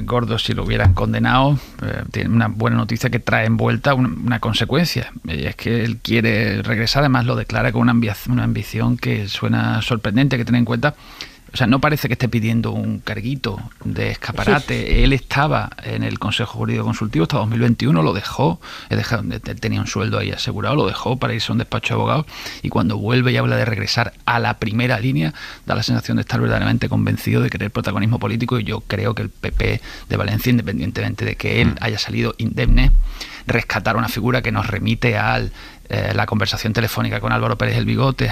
gordo si lo hubieran condenado. Tiene una buena noticia que trae envuelta una consecuencia. Y es que él quiere regresar, además lo declara con una ambición que suena sorprendente, que tener en cuenta. O sea, no parece que esté pidiendo un carguito de escaparate. Él estaba en el Consejo Jurídico Consultivo hasta 2021, lo dejó, tenía un sueldo ahí asegurado, lo dejó para irse a un despacho de abogados, y cuando vuelve y habla de regresar a la primera línea, da la sensación de estar verdaderamente convencido de querer protagonismo político, y yo creo que el PP de Valencia, independientemente de que él haya salido indemne, rescatar una figura que nos remite al la conversación telefónica con Álvaro Pérez el Bigotes,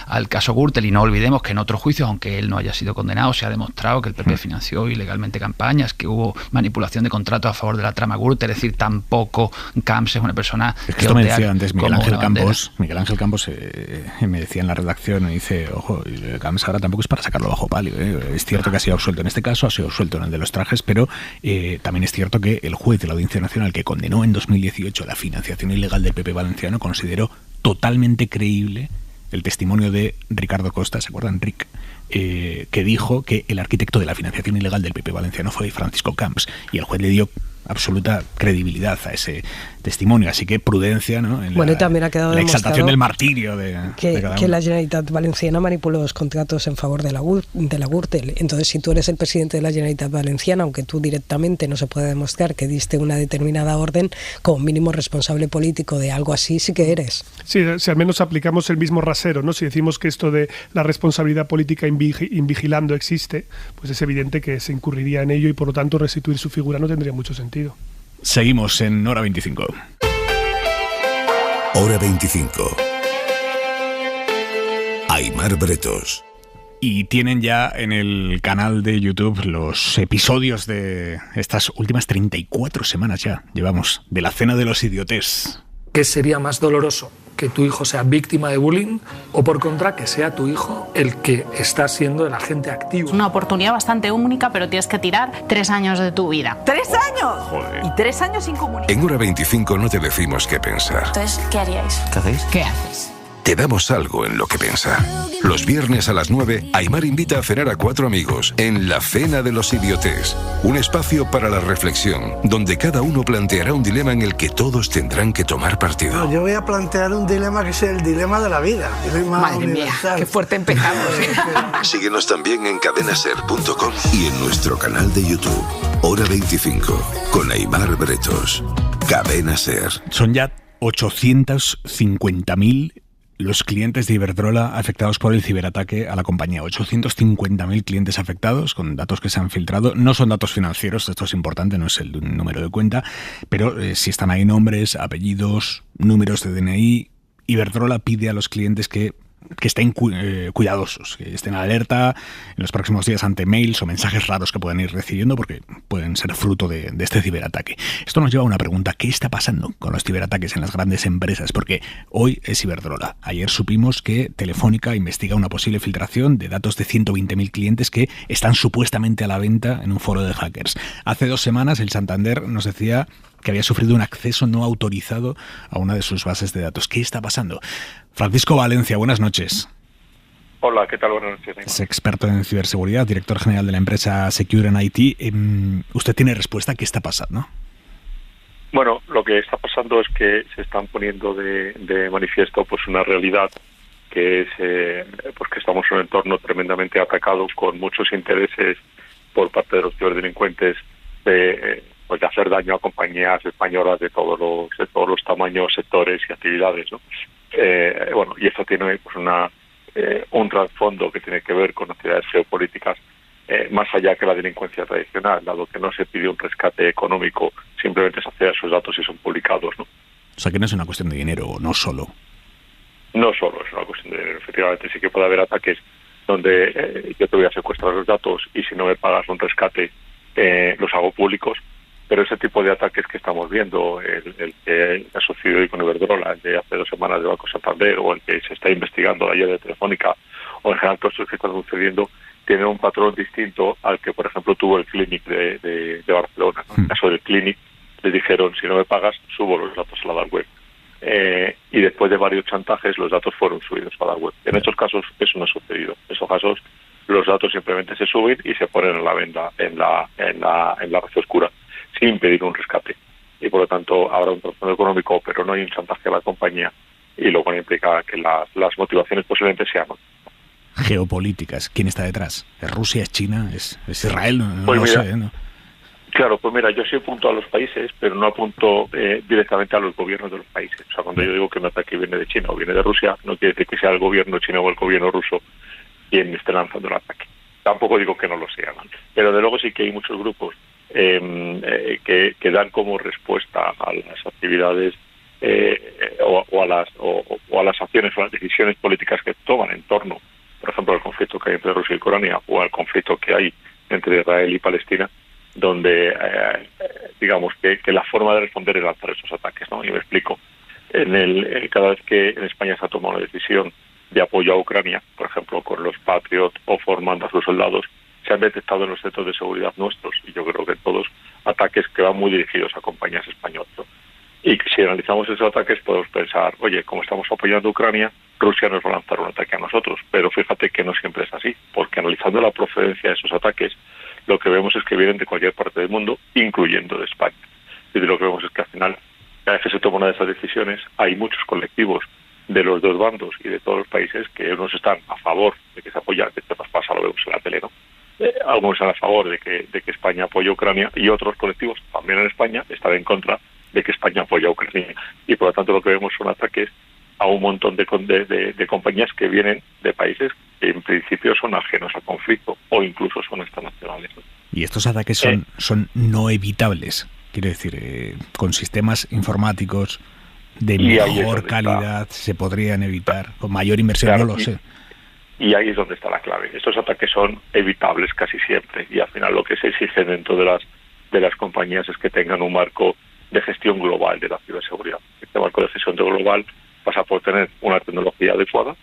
al caso Gürtel, y no olvidemos que en otros juicios, aunque él no haya sido condenado, se ha demostrado que el PP financió ilegalmente campañas, que hubo manipulación de contratos a favor de la trama Gürtel. Es decir, tampoco Camps es una persona es que esto me decía antes Miguel Ángel Campos me decía en la redacción, me dice, ojo, Camps ahora tampoco es para sacarlo bajo palio, es cierto que ha sido absuelto en este caso, ha sido absuelto en el de los trajes, pero también es cierto que el juez de la Audiencia Nacional que condenó en 2018 la financiación ilegal del PP valenciano consideró totalmente creíble el testimonio de Ricardo Costa, ¿se acuerdan? Rick, que dijo que el arquitecto de la financiación ilegal del PP valenciano fue Francisco Camps, y el juez le dio absoluta credibilidad a ese testimonio, así que prudencia, ¿no? Y también ha quedado la exaltación del martirio de cada uno. Que la Generalitat Valenciana manipuló los contratos en favor de la Gürtel. Entonces, si tú eres el presidente de la Generalitat Valenciana, aunque tú directamente no se puede demostrar que diste una determinada orden, como mínimo responsable político de algo así, sí que eres. Sí, si al menos aplicamos el mismo rasero, ¿no? Si decimos que esto de la responsabilidad política invigilando existe, pues es evidente que se incurriría en ello, y por lo tanto restituir su figura no tendría mucho sentido. Seguimos en Hora 25. Hora 25. Aimar Bretos. Y tienen ya en el canal de YouTube los episodios de estas últimas 34 semanas ya llevamos de la Cena de los Idiotes. ¿Qué sería más doloroso? ¿Que tu hijo sea víctima de bullying o, por contra, que sea tu hijo el que está siendo el agente activo? Es una oportunidad bastante única, pero tienes que tirar 3 años de tu vida. ¡3 años! Joder. Y 3 años sin comunicar. En Hora 25 no te decimos qué pensar. Entonces, ¿qué haríais? ¿Qué hacéis? ¿Qué haces? Te damos algo en lo que pensar. Los viernes a las 9, Aimar invita a cenar a 4 amigos en la Cena de los Idiotes. Un espacio para la reflexión, donde cada uno planteará un dilema en el que todos tendrán que tomar partido. No, yo voy a plantear un dilema que es el dilema de la vida. Madre mía, qué fuerte empezamos. Síguenos también en cadenaser.com y en nuestro canal de YouTube. Hora 25, con Aimar Bretos. Cadena Ser. Son ya 850.000 los clientes de Iberdrola afectados por el ciberataque a la compañía. 850.000 clientes afectados, con datos que se han filtrado. No son datos financieros, esto es importante, no es el número de cuenta, pero si están ahí nombres, apellidos, números de DNI. Iberdrola pide a los clientes que estén cuidadosos, que estén alerta en los próximos días ante mails o mensajes raros que puedan ir recibiendo, porque pueden ser fruto de este ciberataque. Esto nos lleva a una pregunta: ¿qué está pasando con los ciberataques en las grandes empresas? Porque hoy es Iberdrola. Ayer supimos que Telefónica investiga una posible filtración de datos de 120.000 clientes que están supuestamente a la venta en un foro de hackers. Hace 2 semanas el Santander nos decía que había sufrido un acceso no autorizado a una de sus bases de datos. ¿Qué está pasando? Francisco Valencia, buenas noches. Hola, ¿qué tal? Buenas noches. Es experto en ciberseguridad, director general de la empresa Secure and IT. ¿Usted tiene respuesta? ¿Qué está pasando? Bueno, lo que está pasando es que se están poniendo de manifiesto pues una realidad que es pues que estamos en un entorno tremendamente atacado, con muchos intereses por parte de los ciberdelincuentes de hacer daño a compañías españolas de todos los tamaños, sectores y actividades, ¿no? Y esto tiene pues un trasfondo que tiene que ver con actividades geopolíticas más allá que la delincuencia tradicional, dado que no se pide un rescate económico, simplemente se accede a esos datos y son publicados, ¿no? O sea, que no es una cuestión de dinero, no solo. No solo es una cuestión de dinero. Efectivamente, sí que puede haber ataques donde yo te voy a secuestrar los datos y si no me pagas un rescate los hago públicos. Pero ese tipo de ataques que estamos viendo, el que ha sucedido hoy con Iberdrola, el de hace 2 semanas de Banco Santander, o el que se está investigando ayer de Telefónica, o en general todos los que están sucediendo, tienen un patrón distinto al que, por ejemplo, tuvo el Clinic de Barcelona, ¿no? En el caso del Clinic, les dijeron, si no me pagas, subo los datos a la dark web. Y después de varios chantajes, los datos fueron subidos a la dark web. En estos casos, eso no ha sucedido. En esos casos, los datos simplemente se suben y se ponen en la venta en la red oscura sin impedir un rescate. Y por lo tanto habrá un trasfondo económico, pero no hay un chantaje a la compañía, y lo cual implica que las motivaciones posiblemente sean geopolíticas. ¿Quién está detrás? ¿Es Rusia? ¿Es China? ¿Es Israel? No pues lo mira, sé, ¿no? Claro, pues mira, yo sí apunto a los países, pero no apunto directamente a los gobiernos de los países. O sea, cuando yo digo que un ataque viene de China o viene de Rusia, no quiere decir que sea el gobierno chino o el gobierno ruso quien esté lanzando el ataque. Tampoco digo que no lo sean, pero de luego sí que hay muchos grupos que dan como respuesta a las actividades o a las acciones o a las decisiones políticas que toman en torno, por ejemplo, al conflicto que hay entre Rusia y Ucrania o al conflicto que hay entre Israel y Palestina, donde digamos que la forma de responder es lanzar esos ataques, ¿no? Y me explico. Cada vez que en España se ha tomado una decisión de apoyo a Ucrania, por ejemplo, con los Patriot o formando a sus soldados, se han detectado en los centros de seguridad nuestros, y yo creo que todos, ataques que van muy dirigidos a compañías españolas, ¿no? Y si analizamos esos ataques podemos pensar, oye, como estamos apoyando a Ucrania, Rusia nos va a lanzar un ataque a nosotros. Pero fíjate que no siempre es así, porque analizando la procedencia de esos ataques, lo que vemos es que vienen de cualquier parte del mundo, incluyendo de España. Y lo que vemos es que al final, cada vez que se toma una de esas decisiones, hay muchos colectivos de los dos bandos y de todos los países que unos están a favor de que se apoya, que esto nos pasa, lo vemos en la tele, ¿no? Algunos están a favor de que España apoye a Ucrania, y otros colectivos, también en España, están en contra de que España apoye a Ucrania. Y por lo tanto lo que vemos son ataques a un montón de compañías que vienen de países que en principio son ajenos al conflicto o incluso son extranacionales, ¿no? Y estos ataques son no evitables, quiero decir, con sistemas informáticos de mejor calidad se podrían evitar, con mayor inversión, claro, no lo sé. Y ahí es donde está la clave. Estos ataques son evitables casi siempre, y al final lo que se exige dentro de las compañías es que tengan un marco de gestión global de la ciberseguridad. Este marco de gestión global pasa por tener una tecnología adecuada.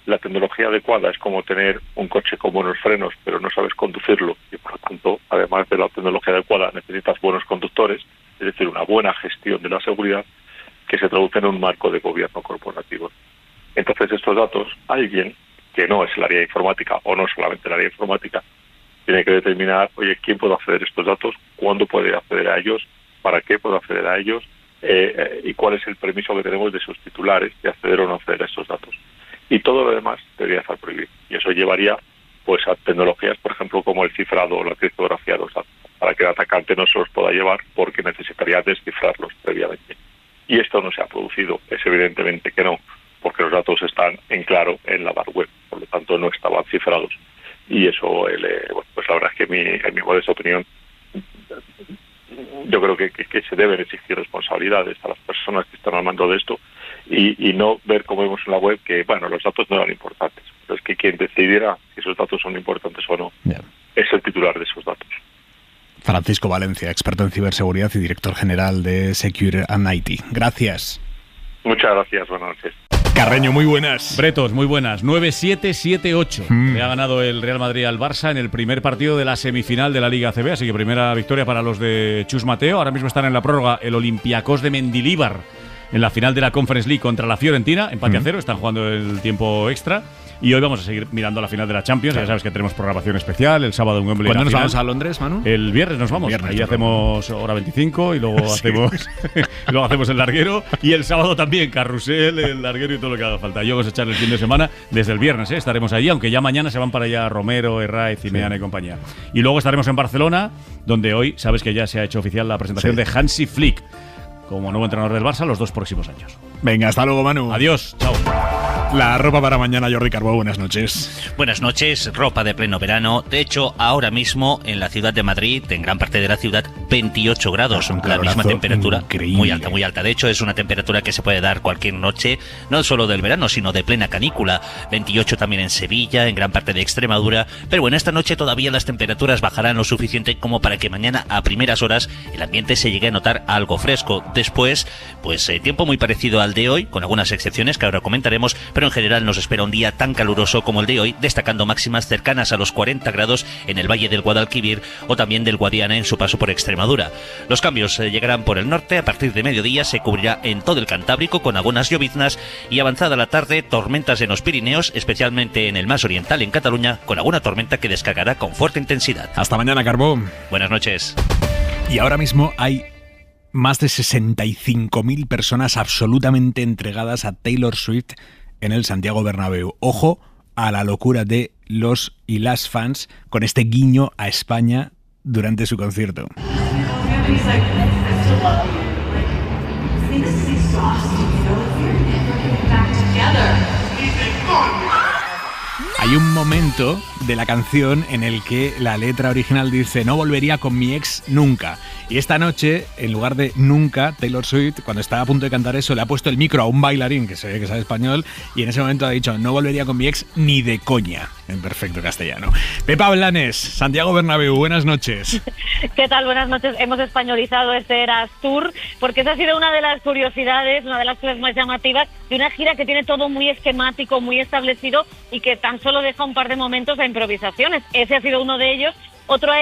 La tecnología adecuada es como tener un coche con buenos frenos, pero no sabes conducirlo, y por lo tanto, además de la tecnología adecuada, necesitas buenos conductores, es decir, una buena gestión de la seguridad que se traduce en un marco de gobierno corporativo. Entonces, estos datos, alguien que no es el área de informática, o no solamente el área de informática, tiene que determinar, oye, ¿quién puede acceder a estos datos? ¿Cuándo puede acceder a ellos? ¿Para qué puede acceder a ellos? Y cuál es el permiso que tenemos de sus titulares de acceder o no acceder a estos datos. Y todo lo demás debería estar prohibido. Y eso llevaría pues a tecnologías, por ejemplo, como el cifrado o la criptografía de los datos, para que el atacante no se los pueda llevar, porque necesitaría descifrarlos previamente. Y esto no se ha producido, es evidentemente que no, porque los datos están en claro en la dark web, por lo tanto no estaban cifrados. Y eso, pues la verdad es que en mi modesta opinión, yo creo que se deben exigir responsabilidades a las personas que están al mando de esto, y no ver, como vemos en la web, que bueno, los datos no eran importantes. Pero es que quien decidiera si esos datos son importantes o no es el titular de esos datos. Francisco Valencia, experto en ciberseguridad y director general de Secure and IT. Gracias. Muchas gracias, buenas noches. Carreño, muy buenas. Bretos, muy buenas. 9-7-7-8. Le ha ganado el Real Madrid al Barça en el primer partido de la semifinal de la Liga ACB, así que primera victoria para los de Chus Mateo. Ahora mismo están en la prórroga el Olympiacos de Mendilibar en la final de la Conference League contra la Fiorentina, empate a 0, están jugando el tiempo extra. Y hoy vamos a seguir mirando la final de la Champions. Claro. Ya sabes que tenemos programación especial, el sábado en Wembley. ¿Cuándo nos vamos a Londres, Manu? El viernes nos vamos. Ahí hacemos hora 25 y luego hacemos el larguero. Y el sábado también, carrusel, el larguero y todo lo que haga falta. Yo vamos a echar el fin de semana desde el viernes, estaremos allí, aunque ya mañana se van para allá Romero, Herraiz, Cimeana y compañía. Y luego estaremos en Barcelona, donde hoy sabes que ya se ha hecho oficial la presentación de Hansi Flick como nuevo entrenador del Barça los 2 próximos años. Venga, hasta luego, Manu. Adiós, chao. La ropa para mañana, Jordi Carbó, buenas noches. Buenas noches, ropa de pleno verano. De hecho, ahora mismo en la ciudad de Madrid, en gran parte de la ciudad, 28 grados, la misma temperatura, increíble. Muy alta. De hecho, es una temperatura que se puede dar cualquier noche, no solo del verano, sino de plena canícula. 28 también en Sevilla, en gran parte de Extremadura. Pero bueno, esta noche todavía las temperaturas bajarán lo suficiente como para que mañana a primeras horas el ambiente se llegue a notar algo fresco. Después, pues tiempo muy parecido al de hoy, con algunas excepciones que ahora comentaremos, pero en general nos espera un día tan caluroso como el de hoy, destacando máximas cercanas a los 40 grados en el Valle del Guadalquivir o también del Guadiana en su paso por Extremadura. Extremadura. Los cambios llegarán por el norte. A partir de mediodía se cubrirá en todo el Cantábrico con algunas lloviznas y avanzada la tarde tormentas en los Pirineos, especialmente en el más oriental, en Cataluña, con alguna tormenta que descargará con fuerte intensidad. Hasta mañana, Carbó. Buenas noches. Y ahora mismo hay más de 65.000 personas absolutamente entregadas a Taylor Swift en el Santiago Bernabéu. Ojo a la locura de los y las fans con este guiño a España durante su concierto. Hay un momento de la canción en el que la letra original dice no volvería con mi ex nunca. Y esta noche, en lugar de nunca, Taylor Swift, cuando estaba a punto de cantar eso, le ha puesto el micro a un bailarín que se ve que sabe español y en ese momento ha dicho no volvería con mi ex ni de coña, en perfecto castellano. Pepa Blanes, Santiago Bernabéu, buenas noches. ¿Qué tal? Buenas noches. Hemos españolizado este Eras Tour porque esa ha sido una de las curiosidades, una de las cosas más llamativas de una gira que tiene todo muy esquemático, muy establecido y que tan solo deja un par de momentos a improvisaciones. Ese ha sido uno de ellos. Otro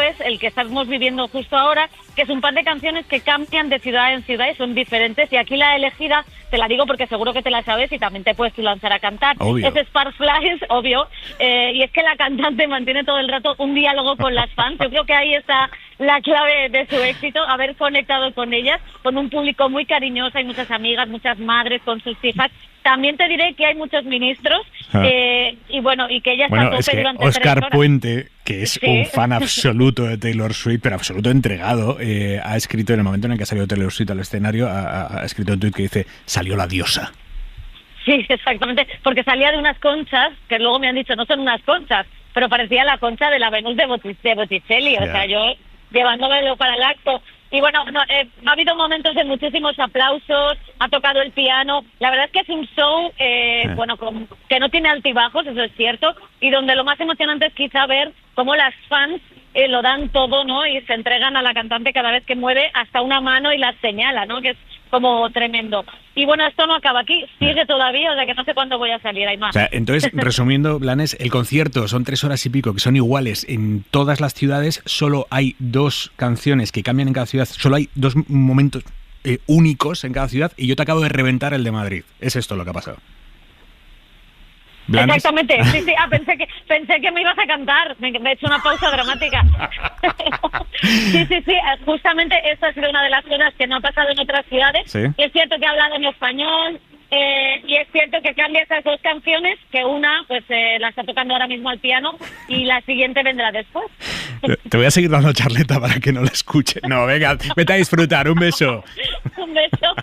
es el que estamos viviendo justo ahora, que es un par de canciones que cambian de ciudad en ciudad y son diferentes. Y aquí la elegida, te la digo porque seguro que te la sabes y también te puedes tú lanzar a cantar. Obvio. Es Sparkflies, obvio. Y es que la cantante mantiene todo el rato un diálogo con las fans. Yo creo que ahí está la clave de su éxito, haber conectado con ellas, con un público muy cariñoso. Hay muchas amigas, muchas madres con sus hijas. También te diré que hay muchos ministros y bueno, y que ella está a tope es que durante Óscar 3 horas. Puente, que es Sí. un fan absoluto de Taylor Swift, pero absoluto entregado, ha escrito en el momento en el que ha salido Taylor Swift al escenario, ha escrito un tuit que dice salió la diosa. Sí, exactamente, porque salía de unas conchas, que luego me han dicho no son unas conchas, pero parecía la concha de la Venus de Botticelli, o sea, yo llevándomelo para el acto. Y bueno, ha habido momentos de muchísimos aplausos, ha tocado el piano. La verdad es que es un show bueno, que no tiene altibajos, eso es cierto, y donde lo más emocionante es quizá ver cómo las fans lo dan todo, ¿no? Y se entregan a la cantante cada vez que mueve hasta una mano y la señala, ¿no? Que es como tremendo. Y bueno, esto no acaba aquí, sigue todavía, o sea que no sé cuándo voy a salir, hay más. O sea, entonces, resumiendo, Blanes, el concierto son 3 horas y pico, que son iguales en todas las ciudades, solo hay 2 canciones que cambian en cada ciudad, solo hay 2 momentos únicos en cada ciudad, y yo te acabo de reventar el de Madrid. Es esto lo que ha pasado. ¿Blanes? Exactamente, sí, sí. Pensé que me ibas a cantar, me he hecho una pausa dramática. Sí, justamente esta ha sido una de las cosas que no ha pasado en otras ciudades. Sí. Y es cierto que ha hablado en español, y es cierto que cambia esas 2 canciones, que una pues la está tocando ahora mismo al piano y la siguiente vendrá después. Te voy a seguir dando charleta para que no la escuche. No, venga, vete a disfrutar, un beso. Un beso.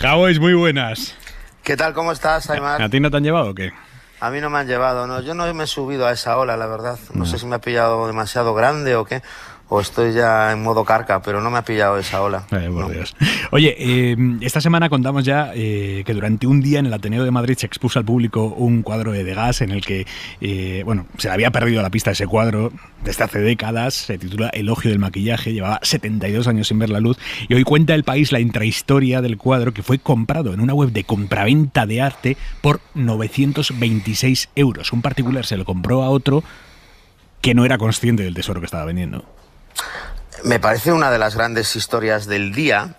Javois, muy buenas. ¿Qué tal? ¿Cómo estás, Aymar? ¿A ti no te han llevado o qué? A mí no me han llevado, no. Yo no me he subido a esa ola, la verdad. No sé si me ha pillado demasiado grande o qué. O estoy ya en modo carca, pero no me ha pillado esa ola. Por Dios. Oye, esta semana contamos ya que durante un día en el Ateneo de Madrid se expuso al público un cuadro de Degas en el que, se le había perdido la pista ese cuadro desde hace décadas. Se titula Elogio del maquillaje, llevaba 72 años sin ver la luz y hoy cuenta El País la intrahistoria del cuadro, que fue comprado en una web de compraventa de arte por 926 euros. Un particular se lo compró a otro que no era consciente del tesoro que estaba vendiendo. Me parece una de las grandes historias del día,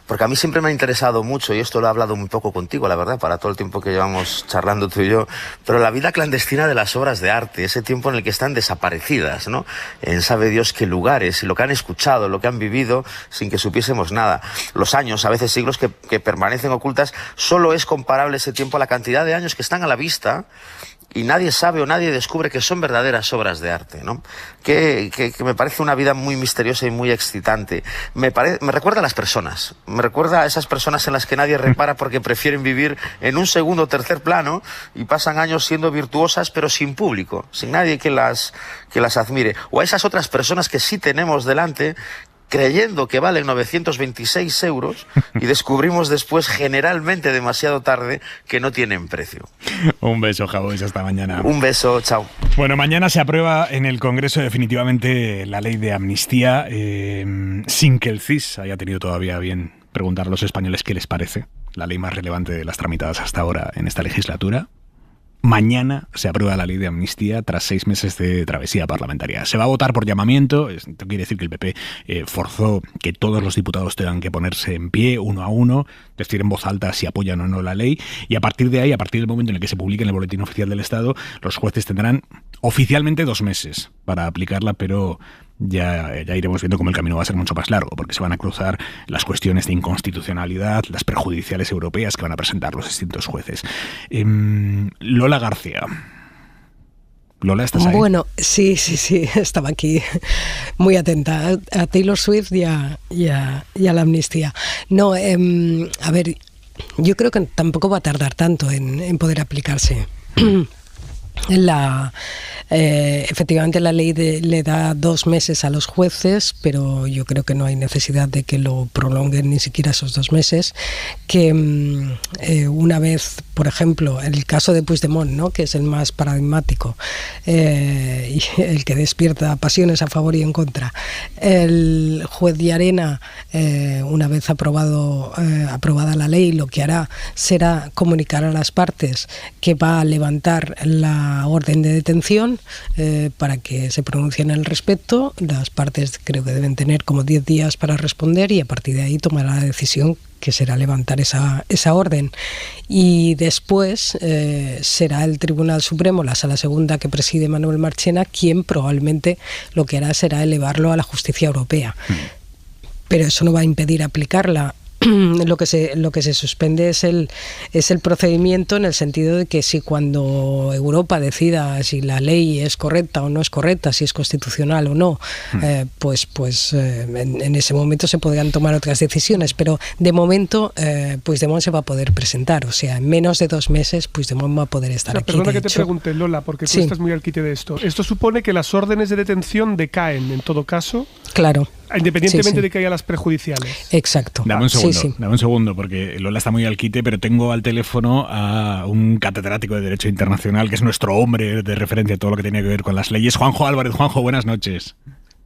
porque a mí siempre me ha interesado mucho, y esto lo he hablado muy poco contigo, la verdad, para todo el tiempo que llevamos charlando tú y yo, pero la vida clandestina de las obras de arte, ese tiempo en el que están desaparecidas, ¿no? En sabe Dios qué lugares, y lo que han escuchado, lo que han vivido, sin que supiésemos nada. Los años, a veces siglos, que permanecen ocultas, solo es comparable ese tiempo a la cantidad de años que están a la vista, y nadie sabe o nadie descubre que son verdaderas obras de arte, ¿no? Que me parece una vida muy misteriosa y muy excitante. Me recuerda a las personas, me recuerda a esas personas en las que nadie repara porque prefieren vivir en un segundo o tercer plano y pasan años siendo virtuosas pero sin público, sin nadie que las admire. O a esas otras personas que sí tenemos delante, creyendo que valen 926 euros y descubrimos después, generalmente demasiado tarde, que no tienen precio. Un beso, Javois, hasta mañana. Un beso, chao. Bueno, mañana se aprueba en el Congreso definitivamente la ley de amnistía, sin que el CIS haya tenido todavía bien preguntar a los españoles qué les parece, la ley más relevante de las tramitadas hasta ahora en esta legislatura. Mañana se aprueba la ley de amnistía tras 6 meses de travesía parlamentaria. Se va a votar por llamamiento. Esto quiere decir que el PP forzó que todos los diputados tengan que ponerse en pie, uno a uno, decir en voz alta si apoyan o no la ley. Y a partir de ahí, a partir del momento en el que se publique en el Boletín Oficial del Estado, los jueces tendrán oficialmente 2 meses para aplicarla, pero ya iremos viendo cómo el camino va a ser mucho más largo, porque se van a cruzar las cuestiones de inconstitucionalidad, las prejudiciales europeas que van a presentar los distintos jueces. Lola García. Lola, ¿estás ahí? Bueno, sí, estaba aquí muy atenta a Taylor Swift y a la amnistía. No, a ver, yo creo que tampoco va a tardar tanto en poder aplicarse. Efectivamente la ley le da 2 meses a los jueces, pero yo creo que no hay necesidad de que lo prolonguen ni siquiera esos 2 meses, que una vez, por ejemplo, en el caso de Puigdemont, ¿no?, que es el más paradigmático y el que despierta pasiones a favor y en contra, el juez Llarena, una vez aprobada la ley, lo que hará será comunicar a las partes que va a levantar la orden de detención para que se pronuncien al respecto. Las partes creo que deben tener como 10 días para responder y a partir de ahí tomará la decisión, que será levantar esa orden. Y después será el Tribunal Supremo, la Sala Segunda que preside Manuel Marchena, quien probablemente lo que hará será elevarlo a la justicia europea. Pero eso no va a impedir aplicarla. Lo que se suspende es el procedimiento, en el sentido de que si cuando Europa decida si la ley es correcta o no es correcta, si es constitucional o no, pues en ese momento se podrán tomar otras decisiones, pero de momento Puigdemont se va a poder presentar, o sea, en menos de 2 meses Puigdemont va a poder estar aquí. Perdona que te pregunte, Lola, porque tú estás muy al quite de esto. Esto supone que las órdenes de detención decaen, en todo caso. Claro. Independientemente de que haya las prejudiciales. Exacto. Dame un segundo, porque Lola está muy al quite, pero tengo al teléfono a un catedrático de Derecho Internacional, que es nuestro hombre de referencia en todo lo que tiene que ver con las leyes, Juanjo Álvarez. Juanjo, buenas noches.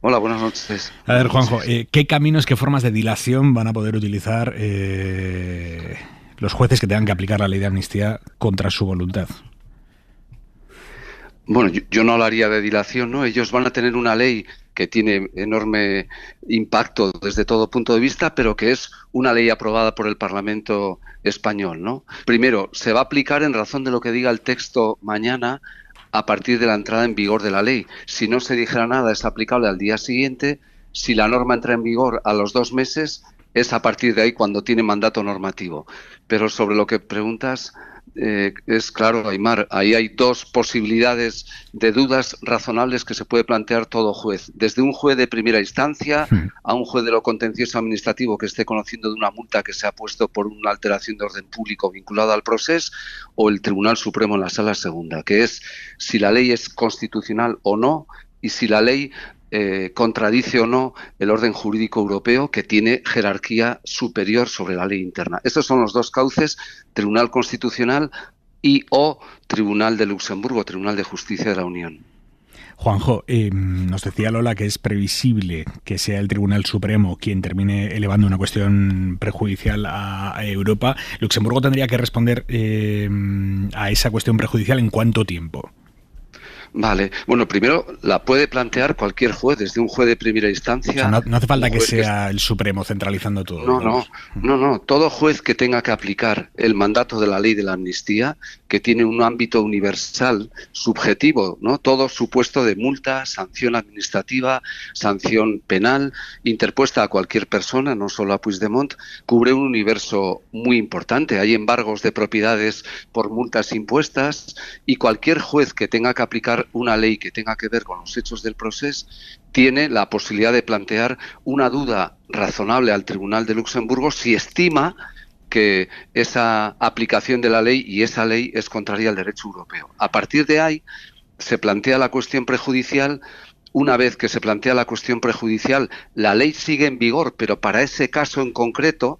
Hola, buenas noches. A ver, Juanjo, ¿qué caminos, qué formas de dilación van a poder utilizar los jueces que tengan que aplicar la ley de amnistía contra su voluntad? Bueno, yo no hablaría de dilación, ¿no? Ellos van a tener una ley que tiene enorme impacto desde todo punto de vista, pero que es una ley aprobada por el Parlamento español, ¿no? Primero, se va a aplicar en razón de lo que diga el texto mañana a partir de la entrada en vigor de la ley. Si no se dijera nada, es aplicable al día siguiente. Si la norma entra en vigor a los 2 meses, es a partir de ahí cuando tiene mandato normativo. Pero sobre lo que preguntas, es claro, Aimar, ahí hay 2 posibilidades de dudas razonables que se puede plantear todo juez. Desde un juez de primera instancia a un juez de lo contencioso administrativo que esté conociendo de una multa que se ha puesto por una alteración de orden público vinculada al proceso, o el Tribunal Supremo en la Sala Segunda, que es si la ley es constitucional o no y si la ley contradice o no el orden jurídico europeo, que tiene jerarquía superior sobre la ley interna. Estos son los 2 cauces: Tribunal Constitucional y o Tribunal de Luxemburgo, Tribunal de Justicia de la Unión. Juanjo, nos decía Lola que es previsible que sea el Tribunal Supremo quien termine elevando una cuestión prejudicial a Europa. ¿Luxemburgo tendría que responder a esa cuestión prejudicial en cuánto tiempo? Vale, bueno, primero la puede plantear cualquier juez, desde un juez de primera instancia. O sea, no hace falta que sea el Supremo centralizando todo. No, todo juez que tenga que aplicar el mandato de la ley de la amnistía, que tiene un ámbito universal, subjetivo, ¿no? Todo supuesto de multa, sanción administrativa, sanción penal, interpuesta a cualquier persona, no solo a Puigdemont, cubre un universo muy importante. Hay embargos de propiedades por multas impuestas, y cualquier juez que tenga que aplicar una ley que tenga que ver con los hechos del proceso tiene la posibilidad de plantear una duda razonable al Tribunal de Luxemburgo si estima que esa aplicación de la ley y esa ley es contraria al derecho europeo. A partir de ahí se plantea la cuestión prejudicial. Una vez que se plantea la cuestión prejudicial, la ley sigue en vigor, pero para ese caso en concreto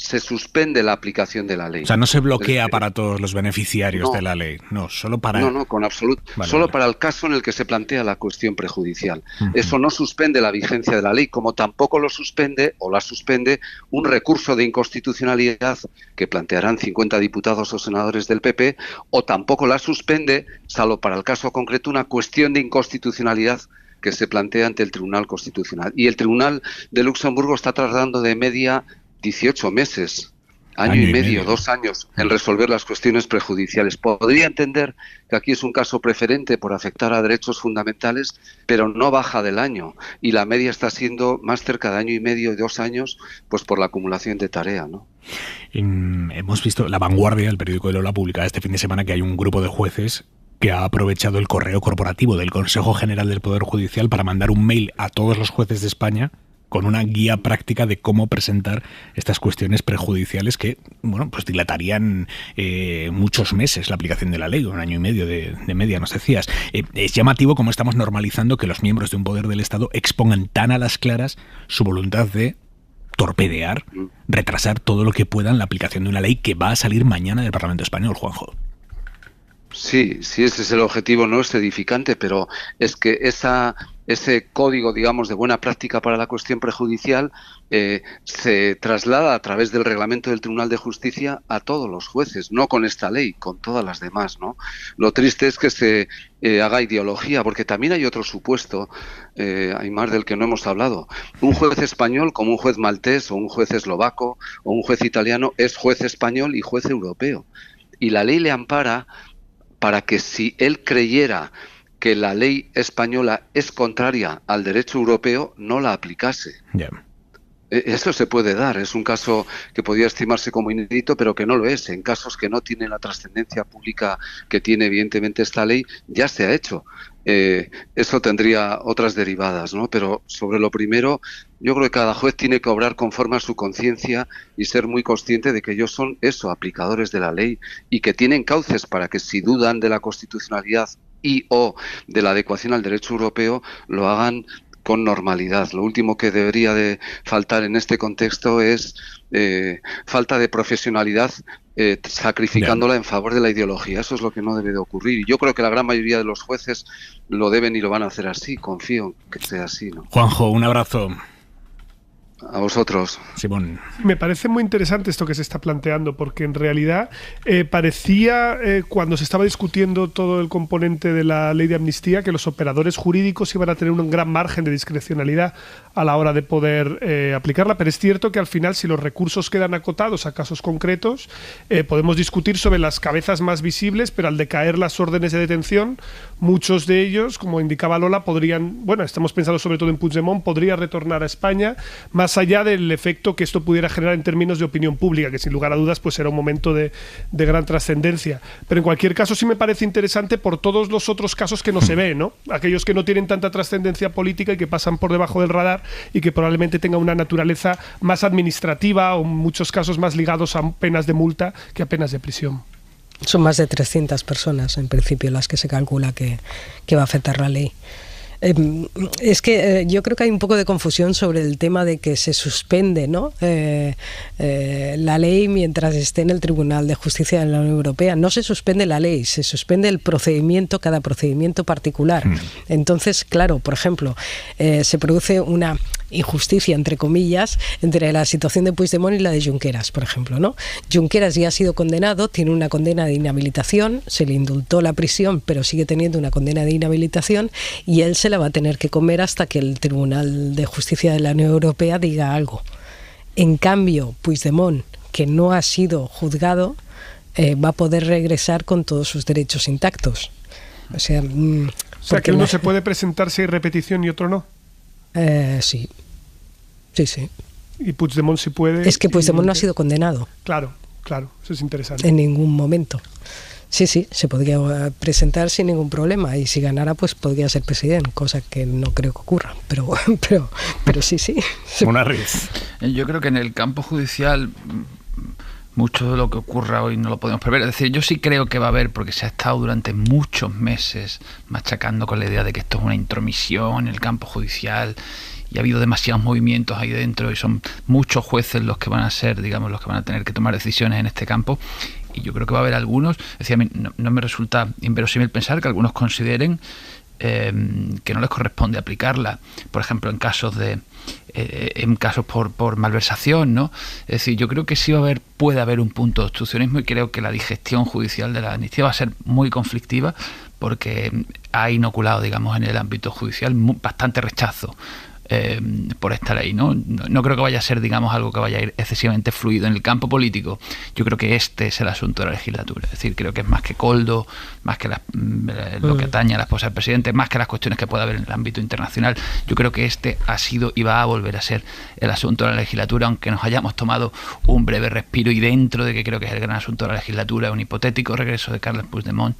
se suspende la aplicación de la ley. O sea, no se bloquea para todos los beneficiarios de la ley, no, solo para... No, con absoluto. Solo para el caso en el que se plantea la cuestión prejudicial. Eso no suspende la vigencia de la ley, como tampoco lo suspende o la suspende un recurso de inconstitucionalidad que plantearán 50 diputados o senadores del PP, o tampoco la suspende, salvo para el caso concreto, una cuestión de inconstitucionalidad que se plantea ante el Tribunal Constitucional. Y el Tribunal de Luxemburgo está tardando de media 18 meses, año y medio, 2 años, en resolver las cuestiones prejudiciales. Podría entender que aquí es un caso preferente por afectar a derechos fundamentales, pero no baja del año. Y la media está siendo más cerca de año y medio y 2 años, pues por la acumulación de tarea, ¿no? Hemos visto La Vanguardia, el periódico de Lola, publicada este fin de semana que hay un grupo de jueces que ha aprovechado el correo corporativo del Consejo General del Poder Judicial para mandar un mail a todos los jueces de España con una guía práctica de cómo presentar estas cuestiones prejudiciales que, bueno, pues dilatarían muchos meses la aplicación de la ley, 1 año y medio de media, nos decías. Es llamativo cómo estamos normalizando que los miembros de un poder del Estado expongan tan a las claras su voluntad de torpedear, retrasar todo lo que puedan la aplicación de una ley que va a salir mañana del Parlamento Español, Juanjo. Sí, ese es el objetivo, no es edificante, pero es que ese código, digamos, de buena práctica para la cuestión prejudicial se traslada a través del reglamento del Tribunal de Justicia a todos los jueces, no con esta ley, con todas las demás, ¿no? Lo triste es que se haga ideología, porque también hay otro supuesto, Aimar, del que no hemos hablado. Un juez español, como un juez maltés o un juez eslovaco o un juez italiano, es juez español y juez europeo. Y la ley le ampara para que si él creyera que la ley española es contraria al derecho europeo, no la aplicase. Eso se puede dar, es un caso que podría estimarse como inédito, pero que no lo es. En casos que no tienen la trascendencia pública que tiene evidentemente esta ley, ya se ha hecho. Eso tendría otras derivadas, ¿no? Pero sobre lo primero, yo creo que cada juez tiene que obrar conforme a su conciencia y ser muy consciente de que ellos son aplicadores de la ley y que tienen cauces para que, si dudan de la constitucionalidad y o de la adecuación al derecho europeo, lo hagan con normalidad. Lo último que debería de faltar en este contexto es falta de profesionalidad, sacrificándola en favor de la ideología. Eso es lo que no debe de ocurrir. Y yo creo que la gran mayoría de los jueces lo deben y lo van a hacer así. Confío en que sea así, ¿no? Juanjo, un abrazo. A vosotros. Simón. Me parece muy interesante esto que se está planteando, porque en realidad parecía, cuando se estaba discutiendo todo el componente de la ley de amnistía, que los operadores jurídicos iban a tener un gran margen de discrecionalidad a la hora de poder aplicarla, pero es cierto que al final, si los recursos quedan acotados a casos concretos, podemos discutir sobre las cabezas más visibles, pero al decaer las órdenes de detención, muchos de ellos, como indicaba Lola, podrían, bueno, estamos pensando sobre todo en Puigdemont, podría retornar a España, más allá del efecto que esto pudiera generar en términos de opinión pública, que sin lugar a dudas pues será un momento de gran trascendencia. Pero en cualquier caso sí me parece interesante por todos los otros casos que no se ve, ¿no? Aquellos que no tienen tanta trascendencia política y que pasan por debajo del radar y que probablemente tengan una naturaleza más administrativa o en muchos casos más ligados a penas de multa que a penas de prisión. Son más de 300 personas, en principio, las que se calcula que va a afectar la ley. Es que yo creo que hay un poco de confusión sobre el tema de que se suspende, ¿no? La ley mientras esté en el Tribunal de Justicia de la Unión Europea. No se suspende la ley, se suspende el procedimiento, cada procedimiento particular. Entonces, claro, por ejemplo, se produce una injusticia, entre comillas, entre la situación de Puigdemont y la de Junqueras, por ejemplo, ¿no? Junqueras ya ha sido condenado, tiene una condena de inhabilitación, se le indultó la prisión, pero sigue teniendo una condena de inhabilitación y él se la va a tener que comer hasta que el Tribunal de Justicia de la Unión Europea diga algo. En cambio, Puigdemont, que no ha sido juzgado, va a poder regresar con todos sus derechos intactos. O sea, que uno se puede presentar si hay repetición y otro no. Sí. Y Puigdemont sí puede. Es que Puigdemont no ha sido condenado. Claro, eso es interesante. En ningún momento. Sí, se podría presentar sin ningún problema y si ganara pues podría ser presidente, cosa que no creo que ocurra, pero sí. Una risa. Yo creo que en el campo judicial mucho de lo que ocurra hoy no lo podemos prever. Es decir, yo sí creo que va a haber, porque se ha estado durante muchos meses machacando con la idea de que esto es una intromisión en el campo judicial y ha habido demasiados movimientos ahí dentro y son muchos jueces los que van a ser, digamos, los que van a tener que tomar decisiones en este campo. Y yo creo que va a haber algunos, es decir, a mí no me resulta inverosímil pensar que algunos consideren que no les corresponde aplicarla, por ejemplo, en casos por malversación, ¿no? Es decir, yo creo que sí puede haber un punto de obstruccionismo, y creo que la digestión judicial de la amnistía va a ser muy conflictiva, porque ha inoculado, digamos, en el ámbito judicial bastante rechazo por esta ley, ¿no? No creo que vaya a ser, digamos, algo que vaya a ir excesivamente fluido. En el campo político, yo creo que este es el asunto de la legislatura. Es decir, creo que es más que Koldo, más que lo que atañe a la esposa del presidente, más que las cuestiones que pueda haber en el ámbito internacional. Yo creo que este ha sido y va a volver a ser el asunto de la legislatura, aunque nos hayamos tomado un breve respiro, y dentro de que creo que es el gran asunto de la legislatura, un hipotético regreso de Carles Puigdemont,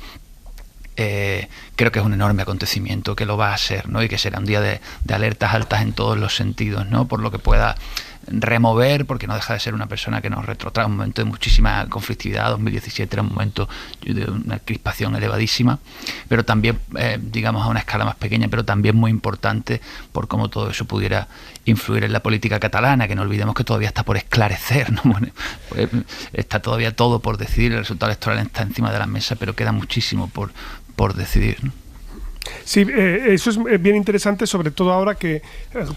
creo que es un enorme acontecimiento, que lo va a ser, ¿no? Y que será un día de alertas altas en todos los sentidos, ¿no? Por lo que pueda remover, porque no deja de ser una persona que nos retrotrae un momento de muchísima conflictividad. 2017 era un momento de una crispación elevadísima, pero también, digamos, a una escala más pequeña, pero también muy importante por cómo todo eso pudiera influir en la política catalana, que no olvidemos que todavía está por esclarecer, ¿no? Bueno, pues está todavía todo por decidir, el resultado electoral está encima de la mesa, pero queda muchísimo por decidir, ¿no? Sí, eso es bien interesante, sobre todo ahora que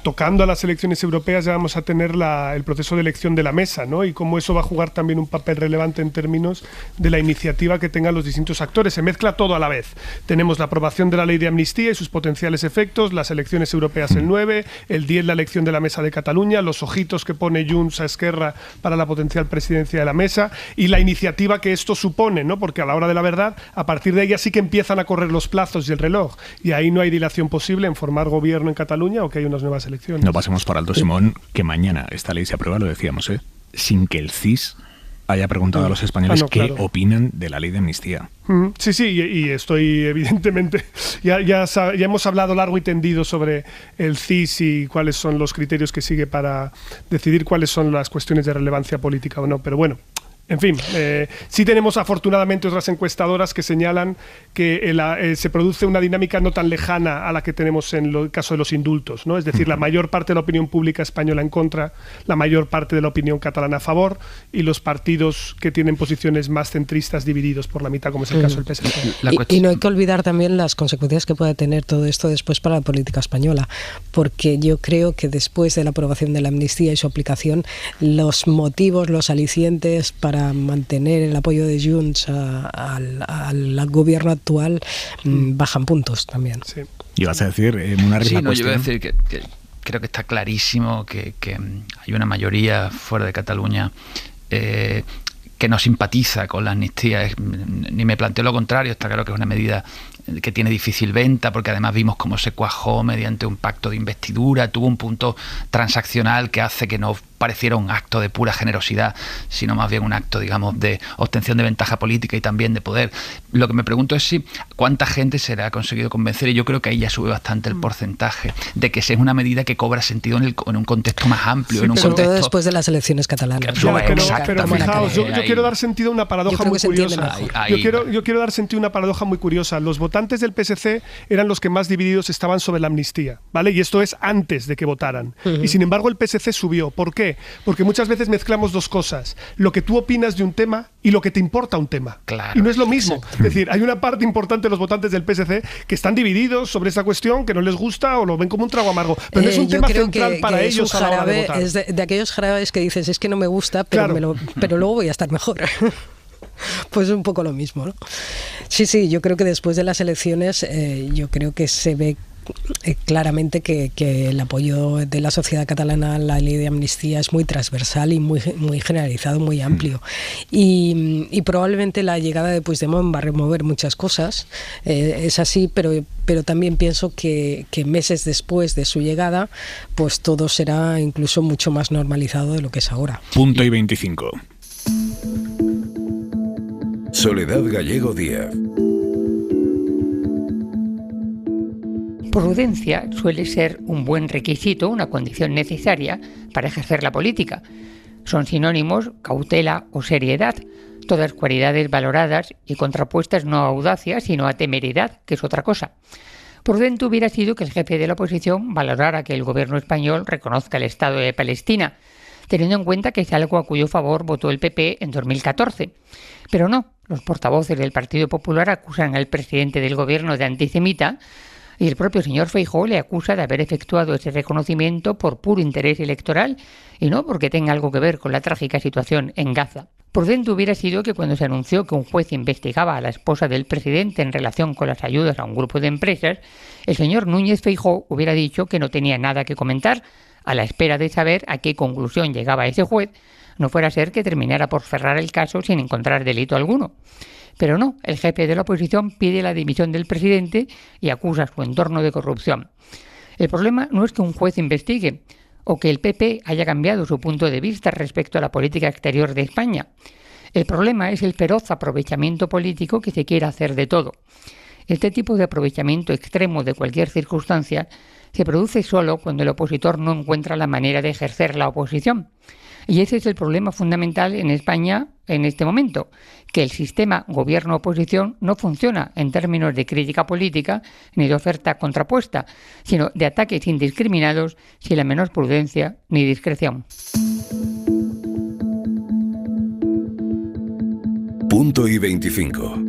tocando a las elecciones europeas ya vamos a tener el proceso de elección de la mesa, ¿no? Y cómo eso va a jugar también un papel relevante en términos de la iniciativa que tengan los distintos actores. Se mezcla todo a la vez. Tenemos la aprobación de la ley de amnistía y sus potenciales efectos, las elecciones europeas el 9, el 10 la elección de la mesa de Cataluña, los ojitos que pone Junts a Esquerra para la potencial presidencia de la mesa y la iniciativa que esto supone, ¿no? Porque a la hora de la verdad, a partir de ahí ya sí que empiezan a correr los plazos y el reloj. Y ahí no hay dilación posible en formar gobierno en Cataluña o que hay unas nuevas elecciones. No pasemos por alto, Simón, que mañana esta ley se aprueba, lo decíamos, sin que el CIS haya preguntado a los españoles qué opinan de la ley de amnistía. Sí, y estoy evidentemente... Ya hemos hablado largo y tendido sobre el CIS y cuáles son los criterios que sigue para decidir cuáles son las cuestiones de relevancia política o no, pero bueno... En fin, sí tenemos afortunadamente otras encuestadoras que señalan que se produce una dinámica no tan lejana a la que tenemos en el caso de los indultos, ¿no? Es decir, la mayor parte de la opinión pública española en contra, la mayor parte de la opinión catalana a favor, y los partidos que tienen posiciones más centristas divididos por la mitad, como es el caso del PSC. Y no hay que olvidar también las consecuencias que puede tener todo esto después para la política española, porque yo creo que después de la aprobación de la amnistía y su aplicación, los motivos, los alicientes para mantener el apoyo de Junts al gobierno actual bajan puntos también. Sí. ¿Y vas a decir una yo voy a decir que creo que está clarísimo que hay una mayoría fuera de Cataluña que no simpatiza con la amnistía, ni me planteo lo contrario. Está claro que es una medida que tiene difícil venta, porque además vimos cómo se cuajó mediante un pacto de investidura, tuvo un punto transaccional que hace que no pareciera un acto de pura generosidad, sino más bien un acto, digamos, de obtención de ventaja política y también de poder. Lo que me pregunto es si cuánta gente se le ha conseguido convencer, y yo creo que ahí ya sube bastante el porcentaje, de que es una medida que cobra sentido en un contexto más amplio. Sí, sobre todo después de las elecciones catalanas. Pero fijaos, yo quiero dar sentido a una paradoja muy curiosa. Yo quiero dar sentido a una paradoja muy curiosa. Los votantes del PSC eran los que más divididos estaban sobre la amnistía, ¿vale? Y esto es antes de que votaran. Y sin embargo el PSC subió. ¿Por qué? Porque muchas veces mezclamos dos cosas: lo que tú opinas de un tema y lo que te importa un tema. Claro, y no es lo mismo. Es decir, hay una parte importante de los votantes del PSC que están divididos sobre esta cuestión, que no les gusta o lo ven como un trago amargo. Pero no es un tema central para ellos a la hora de votar. Es de aquellos jarabes que dices, es que no me gusta, pero, pero luego voy a estar mejor. Pues un poco lo mismo, ¿no? Sí, yo creo que después de las elecciones yo creo que se ve claramente que el apoyo de la sociedad catalana a la ley de amnistía es muy transversal y muy generalizado, muy amplio. Y probablemente la llegada de Puigdemont va a remover muchas cosas, es así, pero también pienso que meses después de su llegada, pues todo será incluso mucho más normalizado de lo que es ahora. Punto y 25. Soledad Gallego Díaz. Prudencia suele ser un buen requisito, una condición necesaria para ejercer la política. Son sinónimos cautela o seriedad, todas cualidades valoradas y contrapuestas no a audacia, sino a temeridad, que es otra cosa. Prudente hubiera sido que el jefe de la oposición valorara que el gobierno español reconozca el Estado de Palestina, teniendo en cuenta que es algo a cuyo favor votó el PP en 2014. Pero no, los portavoces del Partido Popular acusan al presidente del gobierno de antisemita y el propio señor Feijóo le acusa de haber efectuado ese reconocimiento por puro interés electoral y no porque tenga algo que ver con la trágica situación en Gaza. Prudente hubiera sido que cuando se anunció que un juez investigaba a la esposa del presidente en relación con las ayudas a un grupo de empresas, el señor Núñez Feijóo hubiera dicho que no tenía nada que comentar, a la espera de saber a qué conclusión llegaba ese juez, no fuera a ser que terminara por cerrar el caso sin encontrar delito alguno. Pero no, el jefe de la oposición pide la dimisión del presidente y acusa a su entorno de corrupción. El problema no es que un juez investigue o que el PP haya cambiado su punto de vista respecto a la política exterior de España. El problema es el feroz aprovechamiento político que se quiere hacer de todo. Este tipo de aprovechamiento extremo de cualquier circunstancia se produce solo cuando el opositor no encuentra la manera de ejercer la oposición. Y ese es el problema fundamental en España en este momento, que el sistema gobierno-oposición no funciona en términos de crítica política ni de oferta contrapuesta, sino de ataques indiscriminados sin la menor prudencia ni discreción. Punto y 25.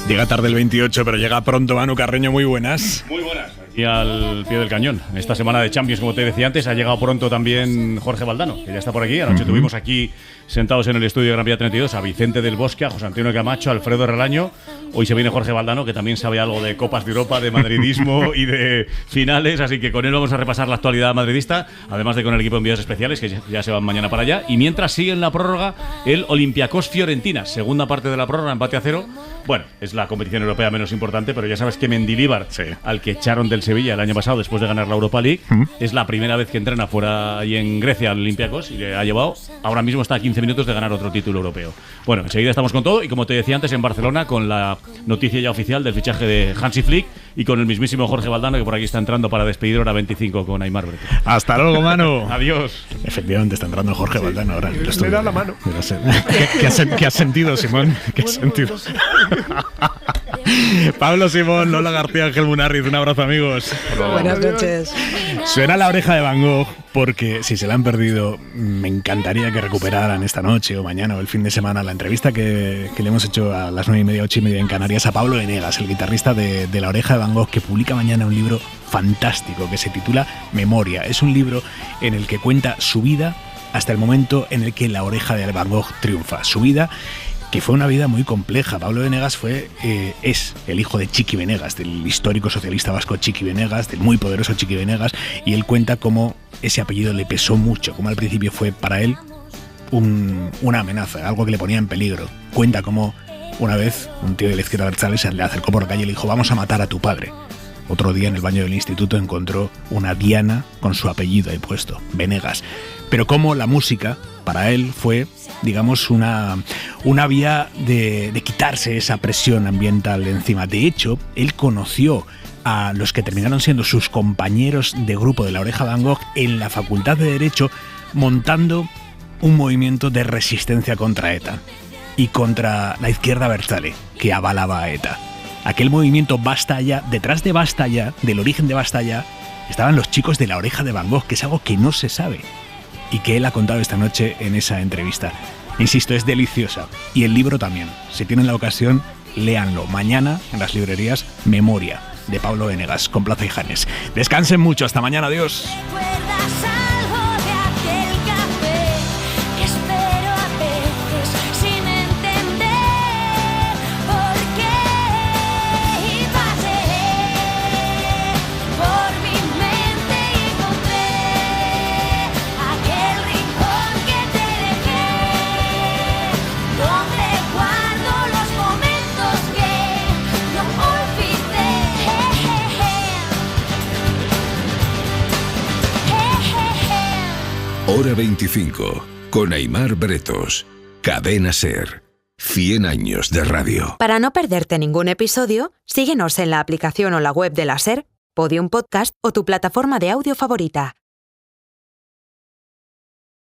Llega tarde el 28, pero llega pronto. Manu Carreño, muy buenas. Muy buenas. Aquí al pie del cañón. Esta semana de Champions, como te decía antes, ha llegado pronto también Jorge Valdano, que ya está por aquí. Anoche tuvimos aquí, sentados en el estudio de Gran Vía 32, a Vicente del Bosque, a José Antonio Camacho, a Alfredo Relaño. Hoy se viene Jorge Valdano, que también sabe algo de Copas de Europa, de madridismo y de finales, así que con él vamos a repasar la actualidad madridista, además de con el equipo de enviados especiales, que ya se van mañana para allá. Y mientras sigue en la prórroga el Olympiacos-Fiorentina, segunda parte de la prórroga, empate a 0. Bueno, es la competición europea menos importante, pero ya sabes que Mendilibar, al que echaron del Sevilla el año pasado después de ganar la Europa League, es la primera vez que entrena fuera ahí en Grecia al Olympiacos y le ha llevado, ahora mismo está a 15 minutos de ganar otro título europeo. Bueno, enseguida estamos con todo y como te decía antes, en Barcelona con la noticia ya oficial del fichaje de Hansi Flick y con el mismísimo Jorge Valdano, que por aquí está entrando para despedir hora 25 con Aimar Bretos. Hasta luego, Manu. Adiós. Efectivamente está entrando Jorge Valdano ahora. Le da la mano. ¿Qué has sentido, Simón? ¿Qué has sentido? Pablo Simón, Lola García, Ángel Munarriz, un abrazo, amigos. Buenas noches. Suena La Oreja de Van Gogh porque si se la han perdido, me encantaría que recuperaran esta noche o mañana o el fin de semana la entrevista que le hemos hecho a las 9:30, 8:30 en Canarias a Pablo Venegas, el guitarrista de La Oreja de Van Gogh, que publica mañana un libro fantástico que se titula Memoria. Es un libro en el que cuenta su vida hasta el momento en el que La Oreja de Van Gogh triunfa. Su vida, que fue una vida muy compleja. Pablo Venegas es el hijo de Chiqui Venegas, del histórico socialista vasco Chiqui Venegas, del muy poderoso Chiqui Venegas, y él cuenta cómo ese apellido le pesó mucho, cómo al principio fue para él una amenaza, algo que le ponía en peligro. Cuenta cómo una vez un tío de la izquierda abertzale se le acercó por la calle y le dijo: vamos a matar a tu padre. Otro día en el baño del instituto encontró una diana con su apellido ahí puesto, Venegas. Pero como la música para él fue, digamos, una vía de quitarse esa presión ambiental de encima. De hecho, él conoció a los que terminaron siendo sus compañeros de grupo de La Oreja de Van Gogh en la Facultad de Derecho, montando un movimiento de resistencia contra ETA y contra la izquierda abertzale que avalaba a ETA. Aquel movimiento Basta Ya, detrás de Basta Ya, del origen de Basta Ya, estaban los chicos de La Oreja de Van Gogh, que es algo que no se sabe y que él ha contado esta noche en esa entrevista. Insisto, es deliciosa. Y el libro también. Si tienen la ocasión, léanlo. Mañana en las librerías, Memoria, de Pablo Venegas, con Plaza y Janes. Descansen mucho. Hasta mañana. Adiós. Hora 25, con Aimar Bretos. Cadena SER. 100 años de radio. Para no perderte ningún episodio, síguenos en la aplicación o la web de la SER, Podium Podcast o tu plataforma de audio favorita.